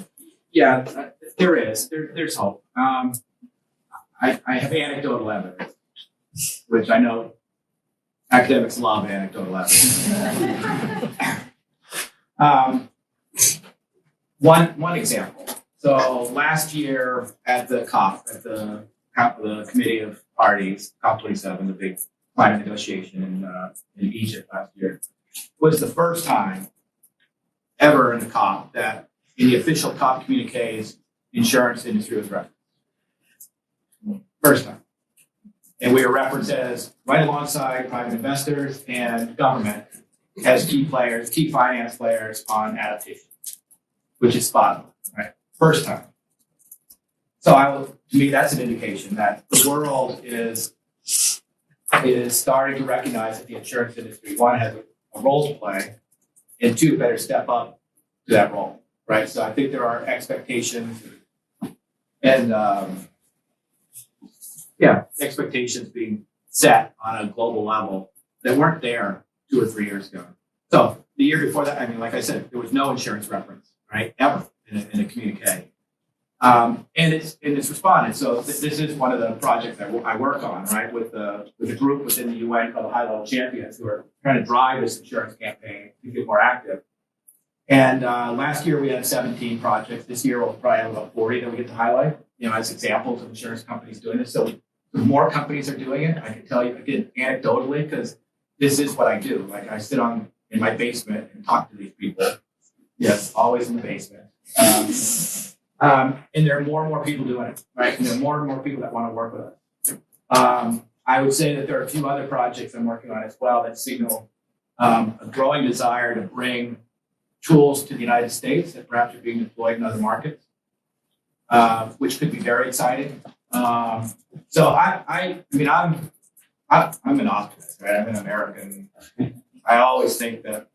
there is. There's hope. I have anecdotal evidence, which I know academics love anecdotal evidence. One example. So last year at the COP, at the Committee of Parties, COP27, the big climate negotiation in Egypt last year, was the first time ever in the COP that in the official COP communiques, insurance industry was referenced. First time. And we are represented right alongside private investors and government as key players, key finance players on adaptation, which is spot on, right? First time. So to me, that's an indication that the world is starting to recognize that the insurance industry, one, has a role to play, and two, better step up to that role, right? So I think there are expectations and expectations being set on a global level that weren't there 2 or 3 years ago. So the year before that, I mean, like I said, there was no insurance reference, right, ever in a communique. And it's responded. So this is one of the projects that I work on, right, with a group within the UN called the High Level Champions, who are trying to drive this insurance campaign to get more active. And last year we had 17 projects. This year we'll probably have about 40 that we get to highlight, as examples of insurance companies doing this. So more companies are doing it. I can tell you, again, anecdotally, because this is what I do. Like I sit in my basement and talk to these people. Yes, always in the basement. And there are more and more people doing it, right? And there are more and more people that want to work with us. I would say that there are a few other projects I'm working on as well that signal a growing desire to bring tools to the United States that perhaps are being deployed in other markets, which could be very exciting. So I'm an optimist, right? I'm an American. I always think that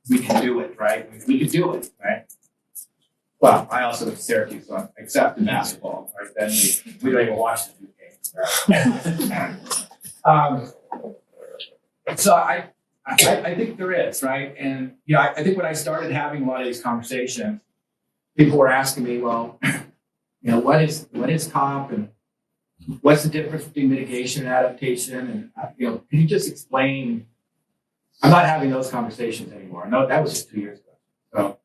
we can do it, right? We can do it, right? Well, I also went to Syracuse, so except in basketball, right? Then we don't even watch the 2 games. So I think there is, right? And I think when I started having a lot of these conversations, people were asking me, well, what is COP and what's the difference between mitigation and adaptation? And can you just explain? I'm not having those conversations anymore. No, that was just 2 years ago. So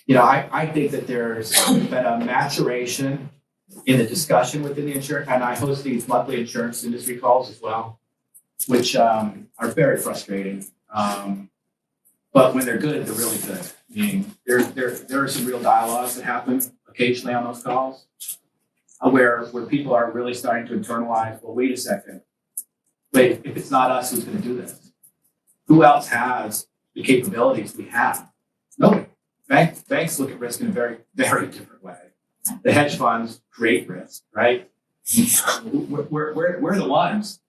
I think that there's been a maturation in the discussion within the insurance, and I host these monthly insurance industry calls as well, which are very frustrating. But when they're good, they're really good. I mean, there are some real dialogues that happen occasionally on those calls, where people are really starting to internalize, well, wait a second. Wait, if it's not us, who's going to do this? Who else has the capabilities we have? Nobody. Banks look at risk in a very, very different way. The hedge funds create risk, right? We're the ones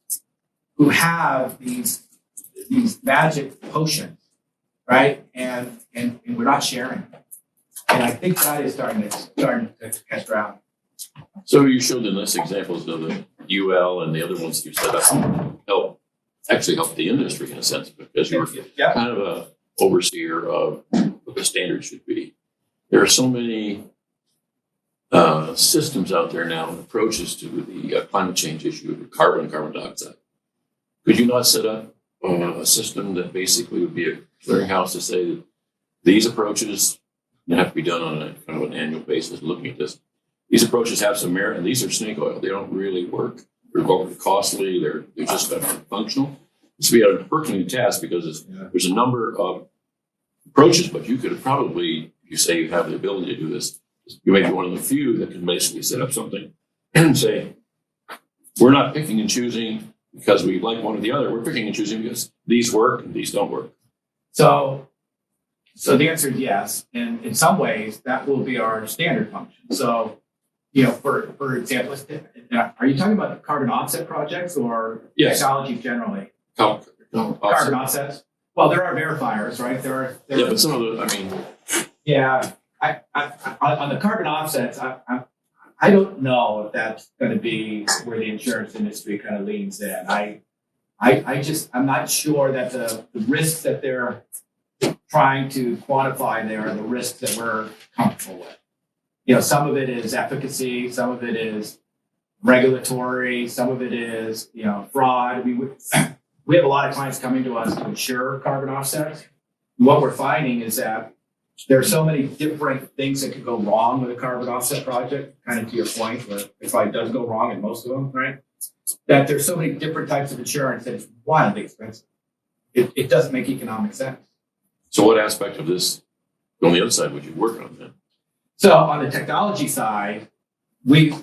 who have these magic potions, right? And we're not sharing. And I think that is starting to catch ground. So you showed in this examples of the UL and the other ones you set up help the industry in a sense, because you're kind of a overseer of what the standards should be. There are so many systems out there now and approaches to the climate change issue of carbon dioxide. Could you not set up a system that basically would be a clearinghouse to say that these approaches have to be done on a kind of an annual basis, looking at this? These approaches have some merit, and these are snake oil. They don't really work. They're overly costly. They're just functional. This would be a Herculean task because there's a number of approaches, but you could probably, if you say you have the ability to do this, you may be one of the few that can basically set up something and say, we're not picking and choosing because we like one or the other. We're picking and choosing because these work and these don't work. So the answer is yes. And in some ways, that will be our standard function. So, for example, are you talking about carbon offset projects or technology generally? Carbon offsets? Well, there are verifiers, right? Yeah, but some of the, Yeah, on the carbon offsets, I don't know if that's going to be where the insurance industry kind of leans in. I'm not sure that the risks that they're trying to quantify there are the risks that we're comfortable with. Some of it is efficacy, some of it is regulatory, some of it is, fraud. We have a lot of clients coming to us to insure carbon offsets. What we're finding is that there are so many different things that could go wrong with a carbon offset project, kind of to your point, where it probably does go wrong in most of them, right? That there's so many different types of insurance that it's wildly expensive. It doesn't make economic sense. So what aspect of this on the other side would you work on then? So on the technology side, we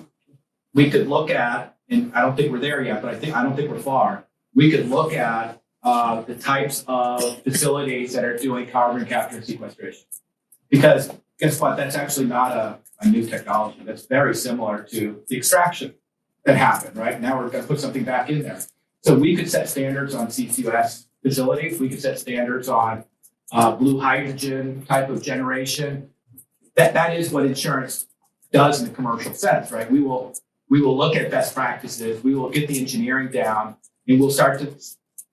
could look at, and I don't think we're there yet, but I don't think we're far. We could look at the types of facilities that are doing carbon capture and sequestration. Because guess what? That's actually not a new technology. That's very similar to the extraction that happened, right? Now we're going to put something back in there. So we could set standards on CCUS facilities. We could set standards on blue hydrogen type of generation. That is what insurance does in the commercial sense, right? We will look at best practices. We will get the engineering down, and we'll start to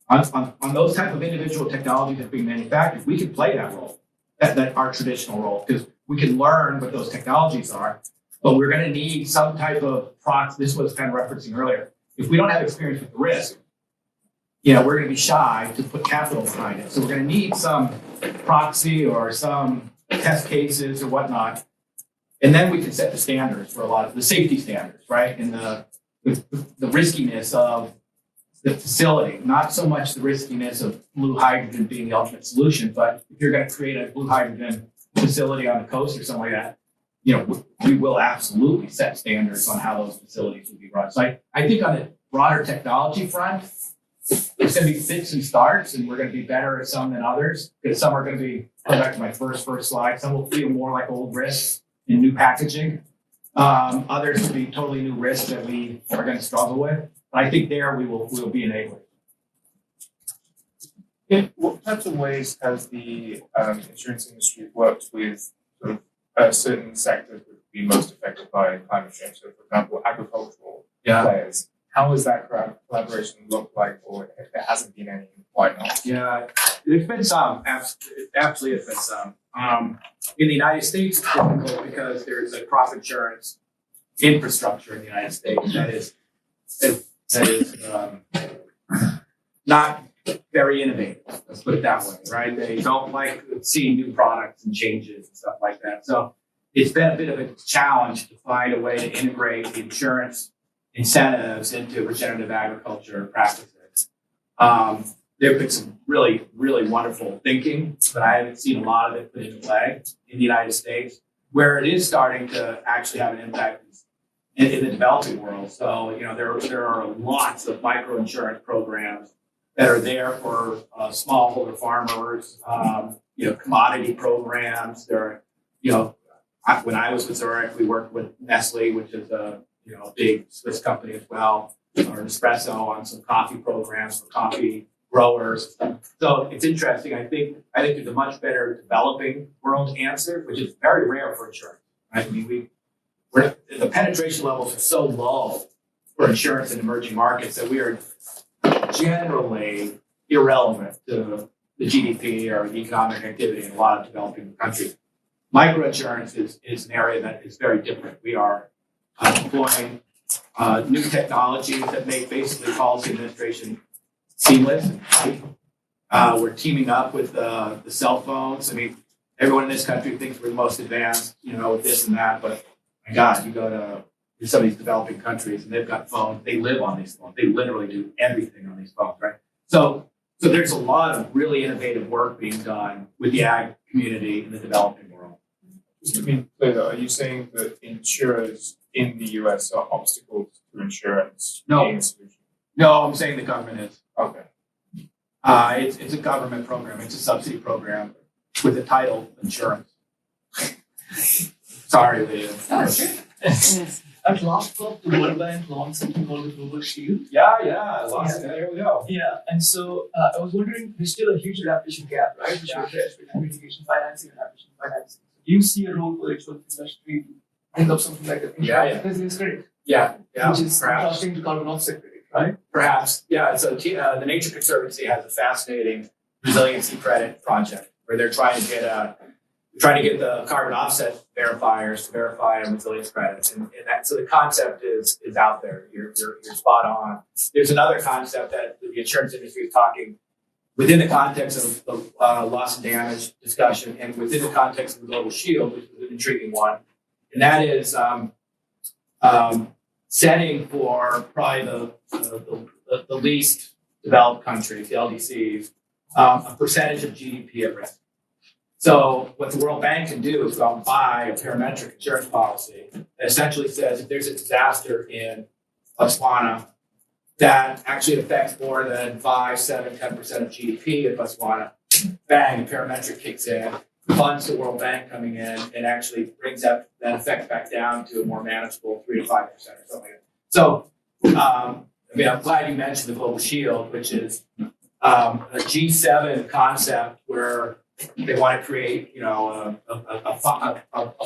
on those type of individual technologies that are being manufactured. We can play that role, that our traditional role, because we can learn what those technologies are. But we're going to need some type of proxy. This was kind of referencing earlier. If we don't have experience with the risk, we're going to be shy to put capital behind it. So we're going to need some proxy or some test cases or whatnot. And then we can set the standards for a lot of the safety standards, right? And the riskiness of the facility, not so much the riskiness of blue hydrogen being the ultimate solution, but if you're going to create a blue hydrogen facility on the coast or something like that, we will absolutely set standards on how those facilities will be run. So I think on the broader technology front, there's going to be fits and starts, and we're going to be better at some than others, because some are going to be, going back to my first slide, some will feel more like old risks in new packaging. Others will be totally new risks that we are going to struggle with. But I think there we will be enabled. In what types of ways has the insurance industry worked with sort of certain sectors that would be most affected by climate change? So, for example, agricultural players. How has that collaboration looked like, or if there hasn't been any, why not? Yeah, there's been some. Absolutely, there's been some. In the United States, it's difficult because there's a crop insurance infrastructure in the United States that is not very innovative. Let's put it that way, right? They don't like seeing new products and changes and stuff like that. So it's been a bit of a challenge to find a way to integrate the insurance incentives into regenerative agriculture practices. There have been some really, really wonderful thinking, but I haven't seen a lot of it put into play in the United States. Where it is starting to actually have an impact in the developing world. So, there are lots of microinsurance programs that are there for smallholder farmers, commodity programs. There are, when I was with Zurich, we worked with Nestle, which is a big Swiss company as well, or Nespresso on some coffee programs for coffee growers. So it's interesting. I think there's a much better developing world answer, which is very rare for insurance. Right? I mean, the penetration levels are so low for insurance in emerging markets that we are generally irrelevant to the GDP or the economic activity in a lot of developing countries. Microinsurance is an area that is very different. We are employing new technologies that make basically policy administration seamless. We're teaming up with the cell phones. I mean, everyone in this country thinks we're the most advanced, with this and that. But my God, you go to some of these developing countries and they've got phones. They live on these phones. They literally do everything on these phones, right? So there's a lot of really innovative work being done with the ag community in the developing world. Just to be clear though, are you saying that insurers in the US are obstacles to insurance No. being a solution? No, I'm saying the government is. Okay. It's a government program. It's a subsidy program with the title insurance. Sorry, Leah. Oh, it's true. Yes. At last COP, the World Bank launched something called the Global Shield. Yeah, I lost it. There we go. Yeah, and so I was wondering, there's still a huge adaptation gap, right? Which Yeah. we address between mitigation financing and adaptation financing. Do you see a role for the insurance industry to bring up something like that? Yeah. Resilience credit, Yeah, which is perhaps. contrasting to carbon offset credit, right? Perhaps, yeah. So the Nature Conservancy has a fascinating resiliency credit project where they're trying to get the carbon offset verifiers to verify resilience credits, and so the concept is out there. You're spot on. There's another concept that the insurance industry is talking within the context of the loss and damage discussion, and within the context of the Global Shield, which is an intriguing one, and that is setting for probably the least developed countries, the LDCs, a percentage of GDP at risk. So what the World Bank can do is go and buy a parametric insurance policy that essentially says if there's a disaster in Botswana that actually affects more than 5, 7, 10% of GDP in Botswana, bang, the parametric kicks in, funds the World Bank coming in, and actually brings that effect back down to a more manageable 3 to 5% or something like that. So, I'm glad you mentioned the Global Shield, which is a G7 concept where they want to create, a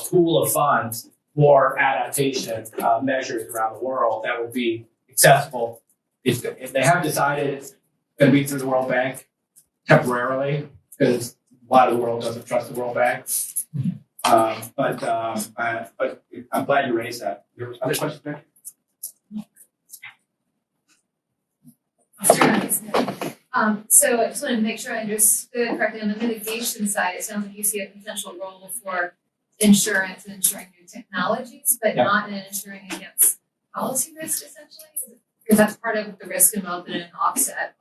pool of funds for adaptation measures around the world that will be accessible. If they have decided it's going to be through the World Bank temporarily, because a lot of the world doesn't trust the World Bank. But I'm glad you raised that. Your other question, Becky? So I just wanted to make sure I understood correctly. On the mitigation side, it sounds like you see a potential role for insurance and insuring new technologies, but Yeah. not in insuring against policy risk essentially? Because that's part of the risk involved in an offset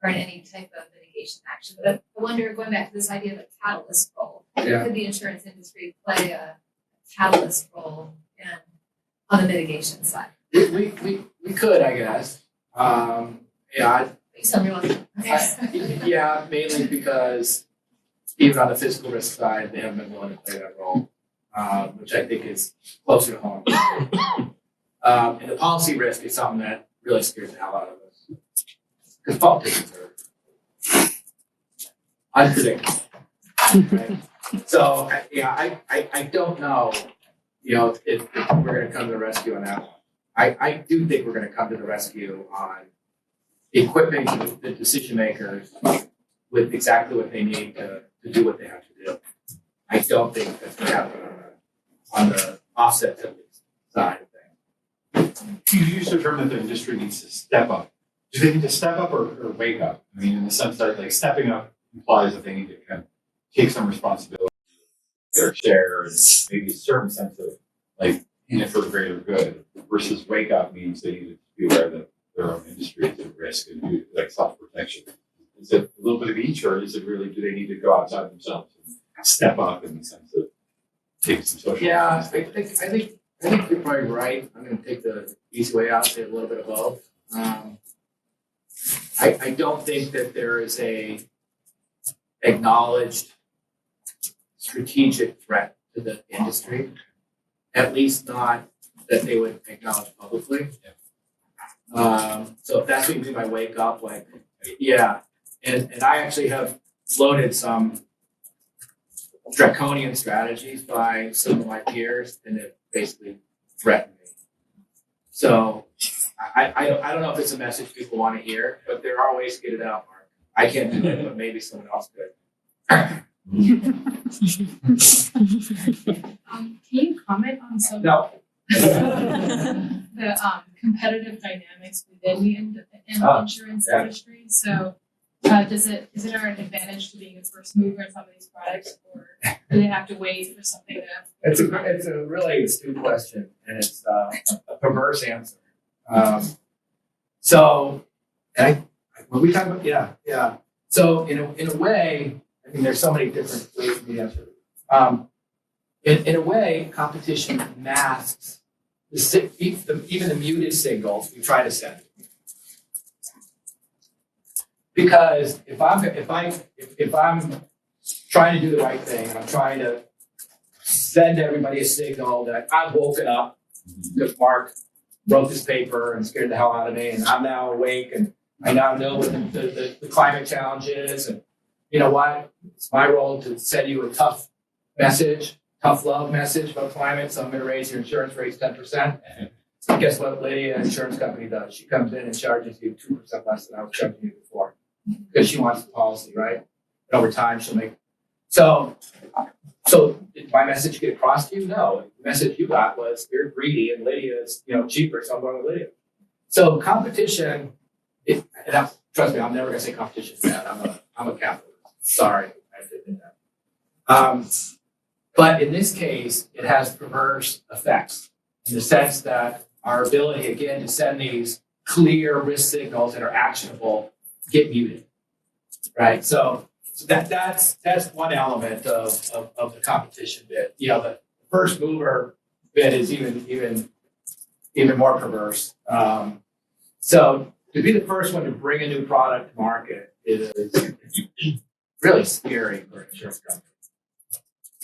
or in any type of mitigation action. But I wonder, going back to this idea of a catalyst role, Yeah. could the insurance industry play a catalyst role on the mitigation side? We could, I guess. Based on your own. Yeah, mainly because even on the physical risk side, they haven't been willing to play that role, which I think is closer to home. And the policy risk is something that really scares the hell out of us. Because politicians are unpredictable. Right? So, I don't know, if we're going to come to the rescue on that one. I do think we're going to come to the rescue on equipping the decision makers with exactly what they need to do what they have to do. I don't think that's going to happen on the offset side of things. You used the term that the industry needs to step up. do they need to step up or wake up? I mean, in the sense that like stepping up implies that they need to kind of take some responsibility, their share, and maybe a certain sense of like in it for the greater good. Versus wake up means they need to be aware that their own industry is at risk and do like self-protection. Is it a little bit of each, or is it really, do they need to go outside themselves and step up in the sense of taking some social Yeah, responsibility? I think you're probably right. I'm going to take the easy way out, say a little bit of both. I don't think that there is a acknowledged strategic threat to the industry, at least not that they would acknowledge publicly. So if that's what you mean by wake up, like, yeah. And I actually have floated some draconian strategies by some of my peers, and it basically threatened me. So I don't know if it's a message people want to hear, but there are ways to get it out, Mark. I can't do it, but maybe someone else could. Can you comment on some No. the competitive dynamics within the insurance yeah. industry? So, is it an advantage to being a first mover in some of these products, or do they have to wait for something to? It's a really astute question, and it's a perverse answer. When we talk about so in a way, I mean, there's so many different ways to be answered. In a way, competition masks even the muted signals we try to send. Because if I'm trying to do the right thing and I'm trying to send everybody a signal that I've woken up because Mark wrote this paper and scared the hell out of me, and I'm now awake and I now know what the climate challenge is, and you know what? It's my role to send you a tough love message about climate, so I'm going to raise your insurance rates 10%. And guess what Lydia, insurance company, does? She comes in and charges you 2% less than I was charging you before because she wants the policy, right? And over time, she'll make. So did my message get across to you? No. The message you got was you're greedy and Lydia's, cheaper, so I'm going with Lydia. So competition, trust me, I'm never going to say competition is bad. I'm a capitalist. Sorry, I did that. But in this case, it has perverse effects in the sense that our ability, again, to send these clear risk signals that are actionable get muted, right? So that's one element of the competition bit. The first mover bit is even more perverse. So to be the first one to bring a new product to market is really scary for an insurance company.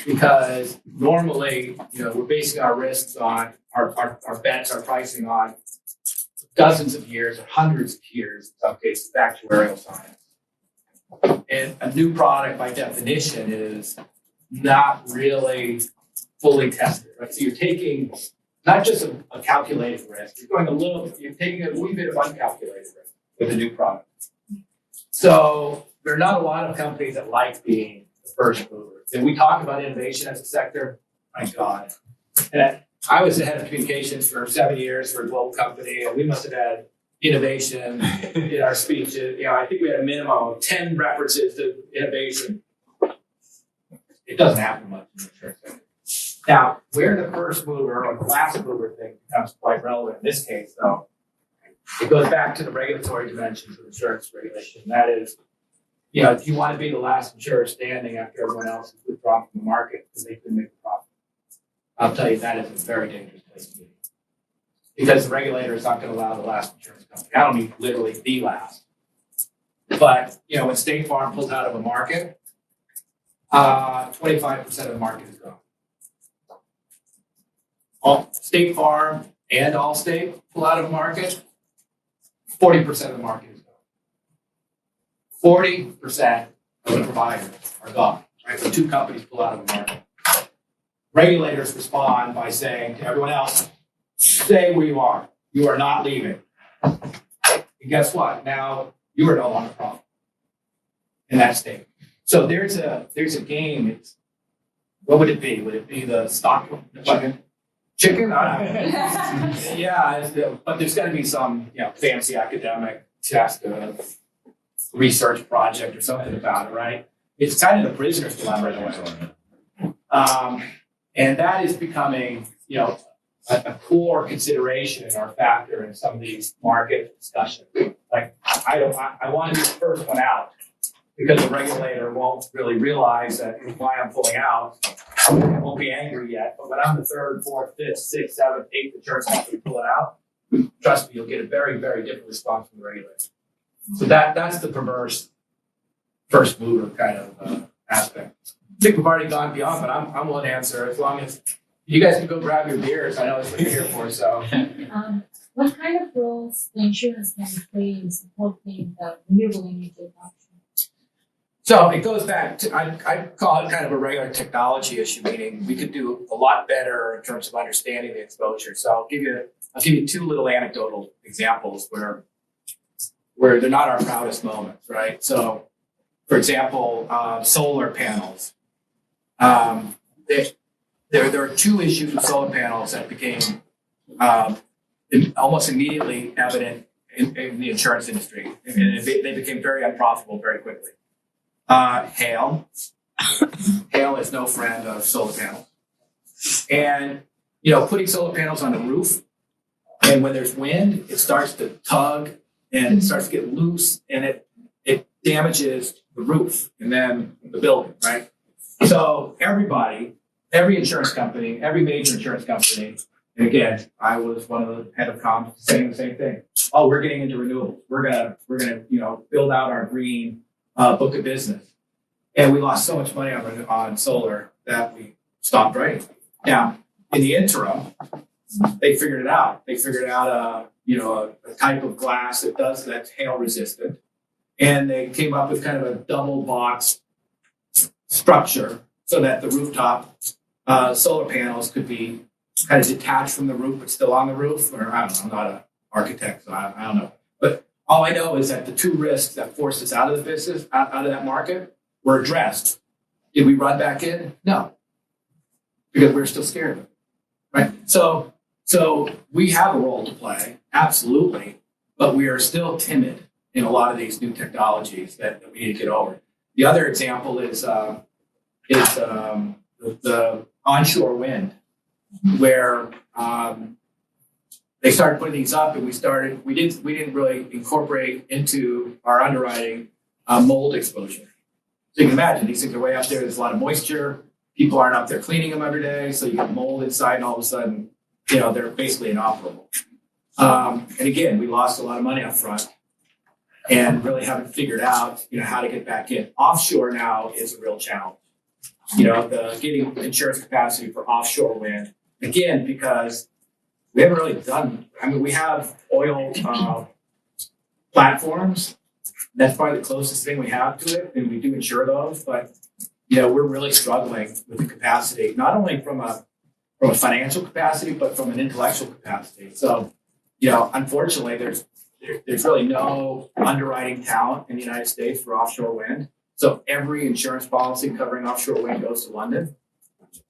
Because normally, we're basing our risks on our bets, our pricing on dozens of years or hundreds of years, in some cases, of actuarial science. And a new product, by definition, is not really fully tested, right? So you're taking not just a calculated risk, you're taking a wee bit of uncalculated risk with a new product. So there are not a lot of companies that like being the first mover. And we talk about innovation as a sector. My God. And I was the head of communications for 7 years for a global company, and we must have had innovation in our speeches. I think we had a minimum of 10 references to innovation. It doesn't happen much in the insurance sector. Now, where the first mover or the last mover thing becomes quite relevant in this case, though, it goes back to the regulatory dimensions of insurance regulation. That is, if you want to be the last insurer standing after everyone else has withdrawn from the market because they couldn't make a profit, I'll tell you that is a very dangerous place to be. Because the regulator is not going to allow the last insurance company. I don't mean literally the last. But, when State Farm pulls out of a market, 25% of the market is gone. All State Farm and Allstate pull out of a market, 40% of the market is gone. 40% of the providers are gone, right? So two companies pull out of the market. Regulators respond by saying to everyone else, stay where you are. You are not leaving. And guess what? Now you are no longer a problem in that state. So there's a game. What would it be? Would it be the stock chicken? I don't know. Yeah, but there's got to be some fancy academic test a research project or something about it, right? It's kind of the prisoner's dilemma in a way. And that is becoming, a core consideration in our factor in some of these market discussions. Like, I want to be the first one out because the regulator won't really realize that why I'm pulling out. I won't be angry yet, but when I'm the third, fourth, fifth, sixth, seventh, eighth insurance company pulling out, trust me, you'll get a very, very different response from the regulator. So that's the perverse first mover kind of aspect. I think we've already gone beyond, but I'm willing to answer as long as you guys can go grab your beers. I know that's what you're here for. So, What kind of roles the insurance can play in supporting the renewable energy adoption? so it goes back to I call it kind of a regular technology issue, meaning we could do a lot better in terms of understanding the exposure. So I'll give you two little anecdotal examples where they're not our proudest moments, right? So, for example, solar panels. There are two issues with solar panels that became almost immediately evident in the insurance industry, and they became very unprofitable very quickly. Hail. Hail is no friend of solar panels. And, putting solar panels on the roof, and when there's wind, it starts to tug and it starts to get loose, and it damages the roof and then the building, right? So every insurance company, every major insurance company, and again, I was one of the head of comms saying the same thing. Oh, we're getting into renewables. We're gonna build out our green book of business. And we lost so much money on solar that we stopped writing. Now, in the interim, they figured it out. They figured out a type of glass that's hail resistant. And they came up with kind of a double box structure so that the rooftop solar panels could be kind of detached from the roof but still on the roof. Or I don't know, I'm not an architect, so I don't know. But all I know is that the two risks that forced us out of the business, out of that market, were addressed. Did we run back in? No, because we're still scared of it, right? So we have a role to play, absolutely, but we are still timid in a lot of these new technologies that we need to get over. The other example is the onshore wind, where they started putting these up, and we didn't really incorporate into our underwriting mold exposure. So you can imagine these things are way up there. There's a lot of moisture. People aren't up there cleaning them every day, so you get mold inside, and all of a sudden, they're basically inoperable. And again, we lost a lot of money up front, and really haven't figured out, how to get back in. Offshore now is a real challenge. Getting insurance capacity for offshore wind, again, because we haven't really done. We have oil platforms. That's probably the closest thing we have to it, and we do insure those. But we're really struggling with the capacity, not only from a financial capacity, but from an intellectual capacity. So, unfortunately, there's really no underwriting talent in the United States for offshore wind. So every insurance policy covering offshore wind goes to London.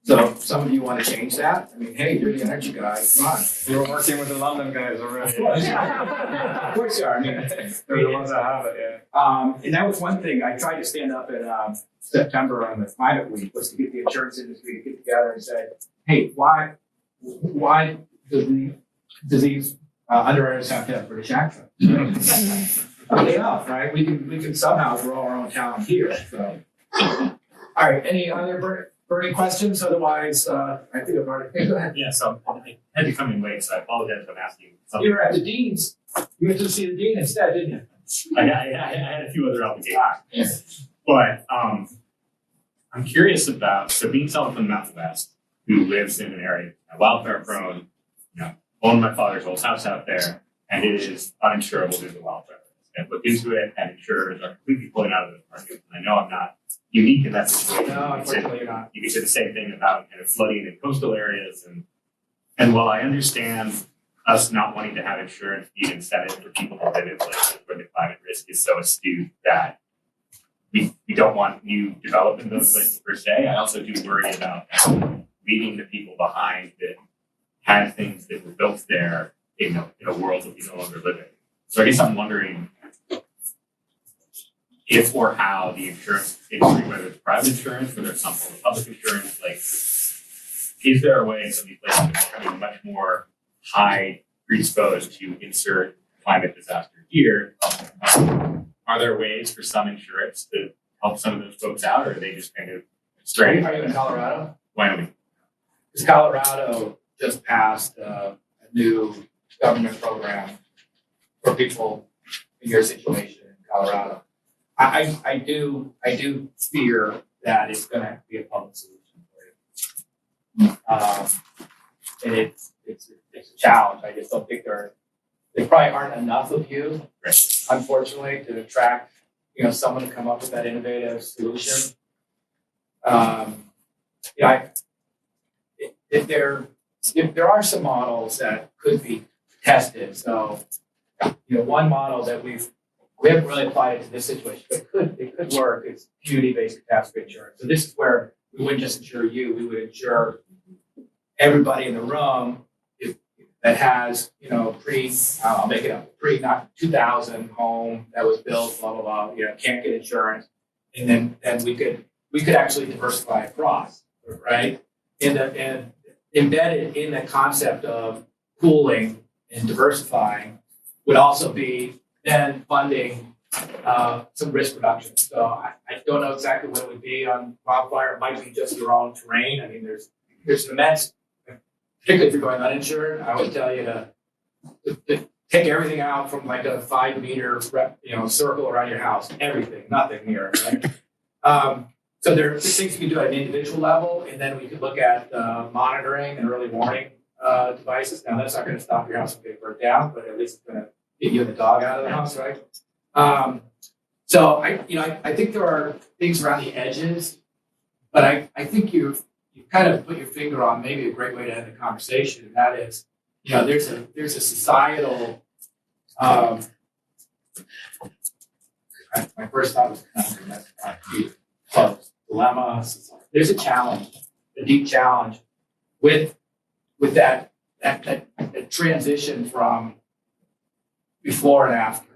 So if some of you want to change that, hey, you're the energy guy. Come on. We're working with the London guys already. Of course, yeah. Of course you are. They're the ones that have it, yeah. And that was one thing I tried to stand up in September on the climate week, was to get the insurance industry to get together and say, hey, why do these underwriters have to have British accents? Right? We can somehow grow our own talent here. So, all right. Any other burning questions? Otherwise, I think I've already. Go ahead. Yeah. So I had to come in late, so I apologize if I'm asking something. You were at the dean's. You went to see the dean instead, didn't you? I had a few other obligations, but I'm curious about, so being someone from the Mountain West who lives in an area wildfire prone, owned my father's old house out there, and it is uninsurable due to wildfire. And looked into it, and insurers are completely pulling out of the market. And I know I'm not unique in that situation. No, unfortunately you're not. You can say the same thing about kind of flooding in coastal areas, and while I understand us not wanting to have insurance be an incentive for people to live in places where the climate risk is so astute that we don't want new development in those places per se, I also do worry about leaving the people behind that had things that were built there in a world that we no longer live in. So I guess I'm wondering if or how the insurance industry, whether it's private insurance, whether it's some form of public insurance, like, is there a way in some of these places that are becoming much more high predisposed to insert climate disaster here? Are there ways for some insurance to help some of those folks out, or are they just kind of straight? Are you in Colorado? Wyoming? Because Colorado just passed a new government program for people in your situation in Colorado. I do fear that it's going to have to be a public solution for you. And it's a challenge. I just don't think there probably aren't enough of you, unfortunately, to attract someone to come up with that innovative solution. If there are some models that could be tested, so one model that we haven't really applied it to this situation, but it could work. It's community-based catastrophe insurance. So this is where we wouldn't just insure you; we would insure everybody in the room that has I'll make it up, not 2000 home that was built, blah blah blah. Can't get insurance, and then we could actually diversify across, right? And embedded in the concept of pooling and diversifying would also be then funding some risk reduction. So I don't know exactly what it would be on wildfire. It might be just your own terrain. I mean, there's an immense, particularly if you're going uninsured, I would tell you to take everything out from like a 5 meter circle around your house. Everything, nothing here. Right? So there are things you can do at an individual level, and then we could look at monitoring and early warning devices. Now that's not going to stop your house from getting burnt down, but at least it's going to get you and the dog out of the house, right? So I think there are things around the edges, but I think you kind of put your finger on maybe a great way to end the conversation, and that is, there's a societal. My first thought was conundrum. That's not close. Dilemma. There's a challenge, a deep challenge with that transition from before and after.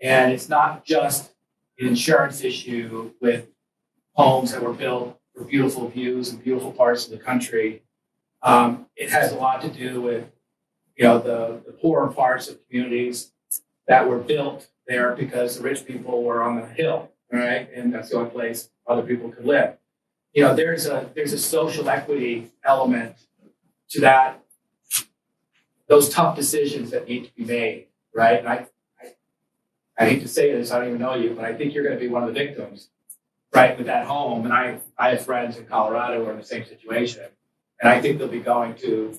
And it's not just an insurance issue with homes that were built for beautiful views and beautiful parts of the country. It has a lot to do with, the poorer parts of communities that were built there because the rich people were on the hill, right? And that's the only place other people could live. There's a social equity element to that, those tough decisions that need to be made, right? And I hate to say this, I don't even know you, but I think you're going to be one of the victims, right, with that home. And I have friends in Colorado who are in the same situation, and I think they'll be going to,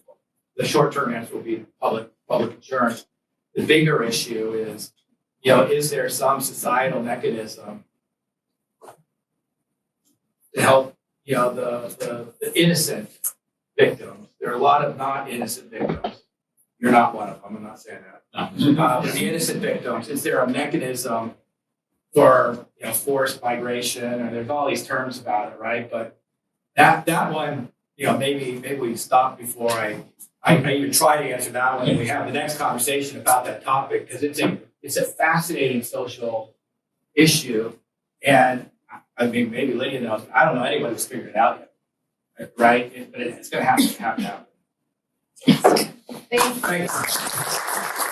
the short-term answer will be public insurance. The bigger issue is, is there some societal mechanism to help, the innocent victims? There are a lot of not innocent victims. You're not one of them. I'm not saying that. But the innocent victims, is there a mechanism for forced migration? And there's all these terms about it, right? But that one, maybe we stop before I even try to answer that one, and we have the next conversation about that topic, because it's a fascinating social issue. And I mean, maybe Lydia knows. I don't know anybody who's figured it out yet, right? But it's going to happen. Thanks. Thanks.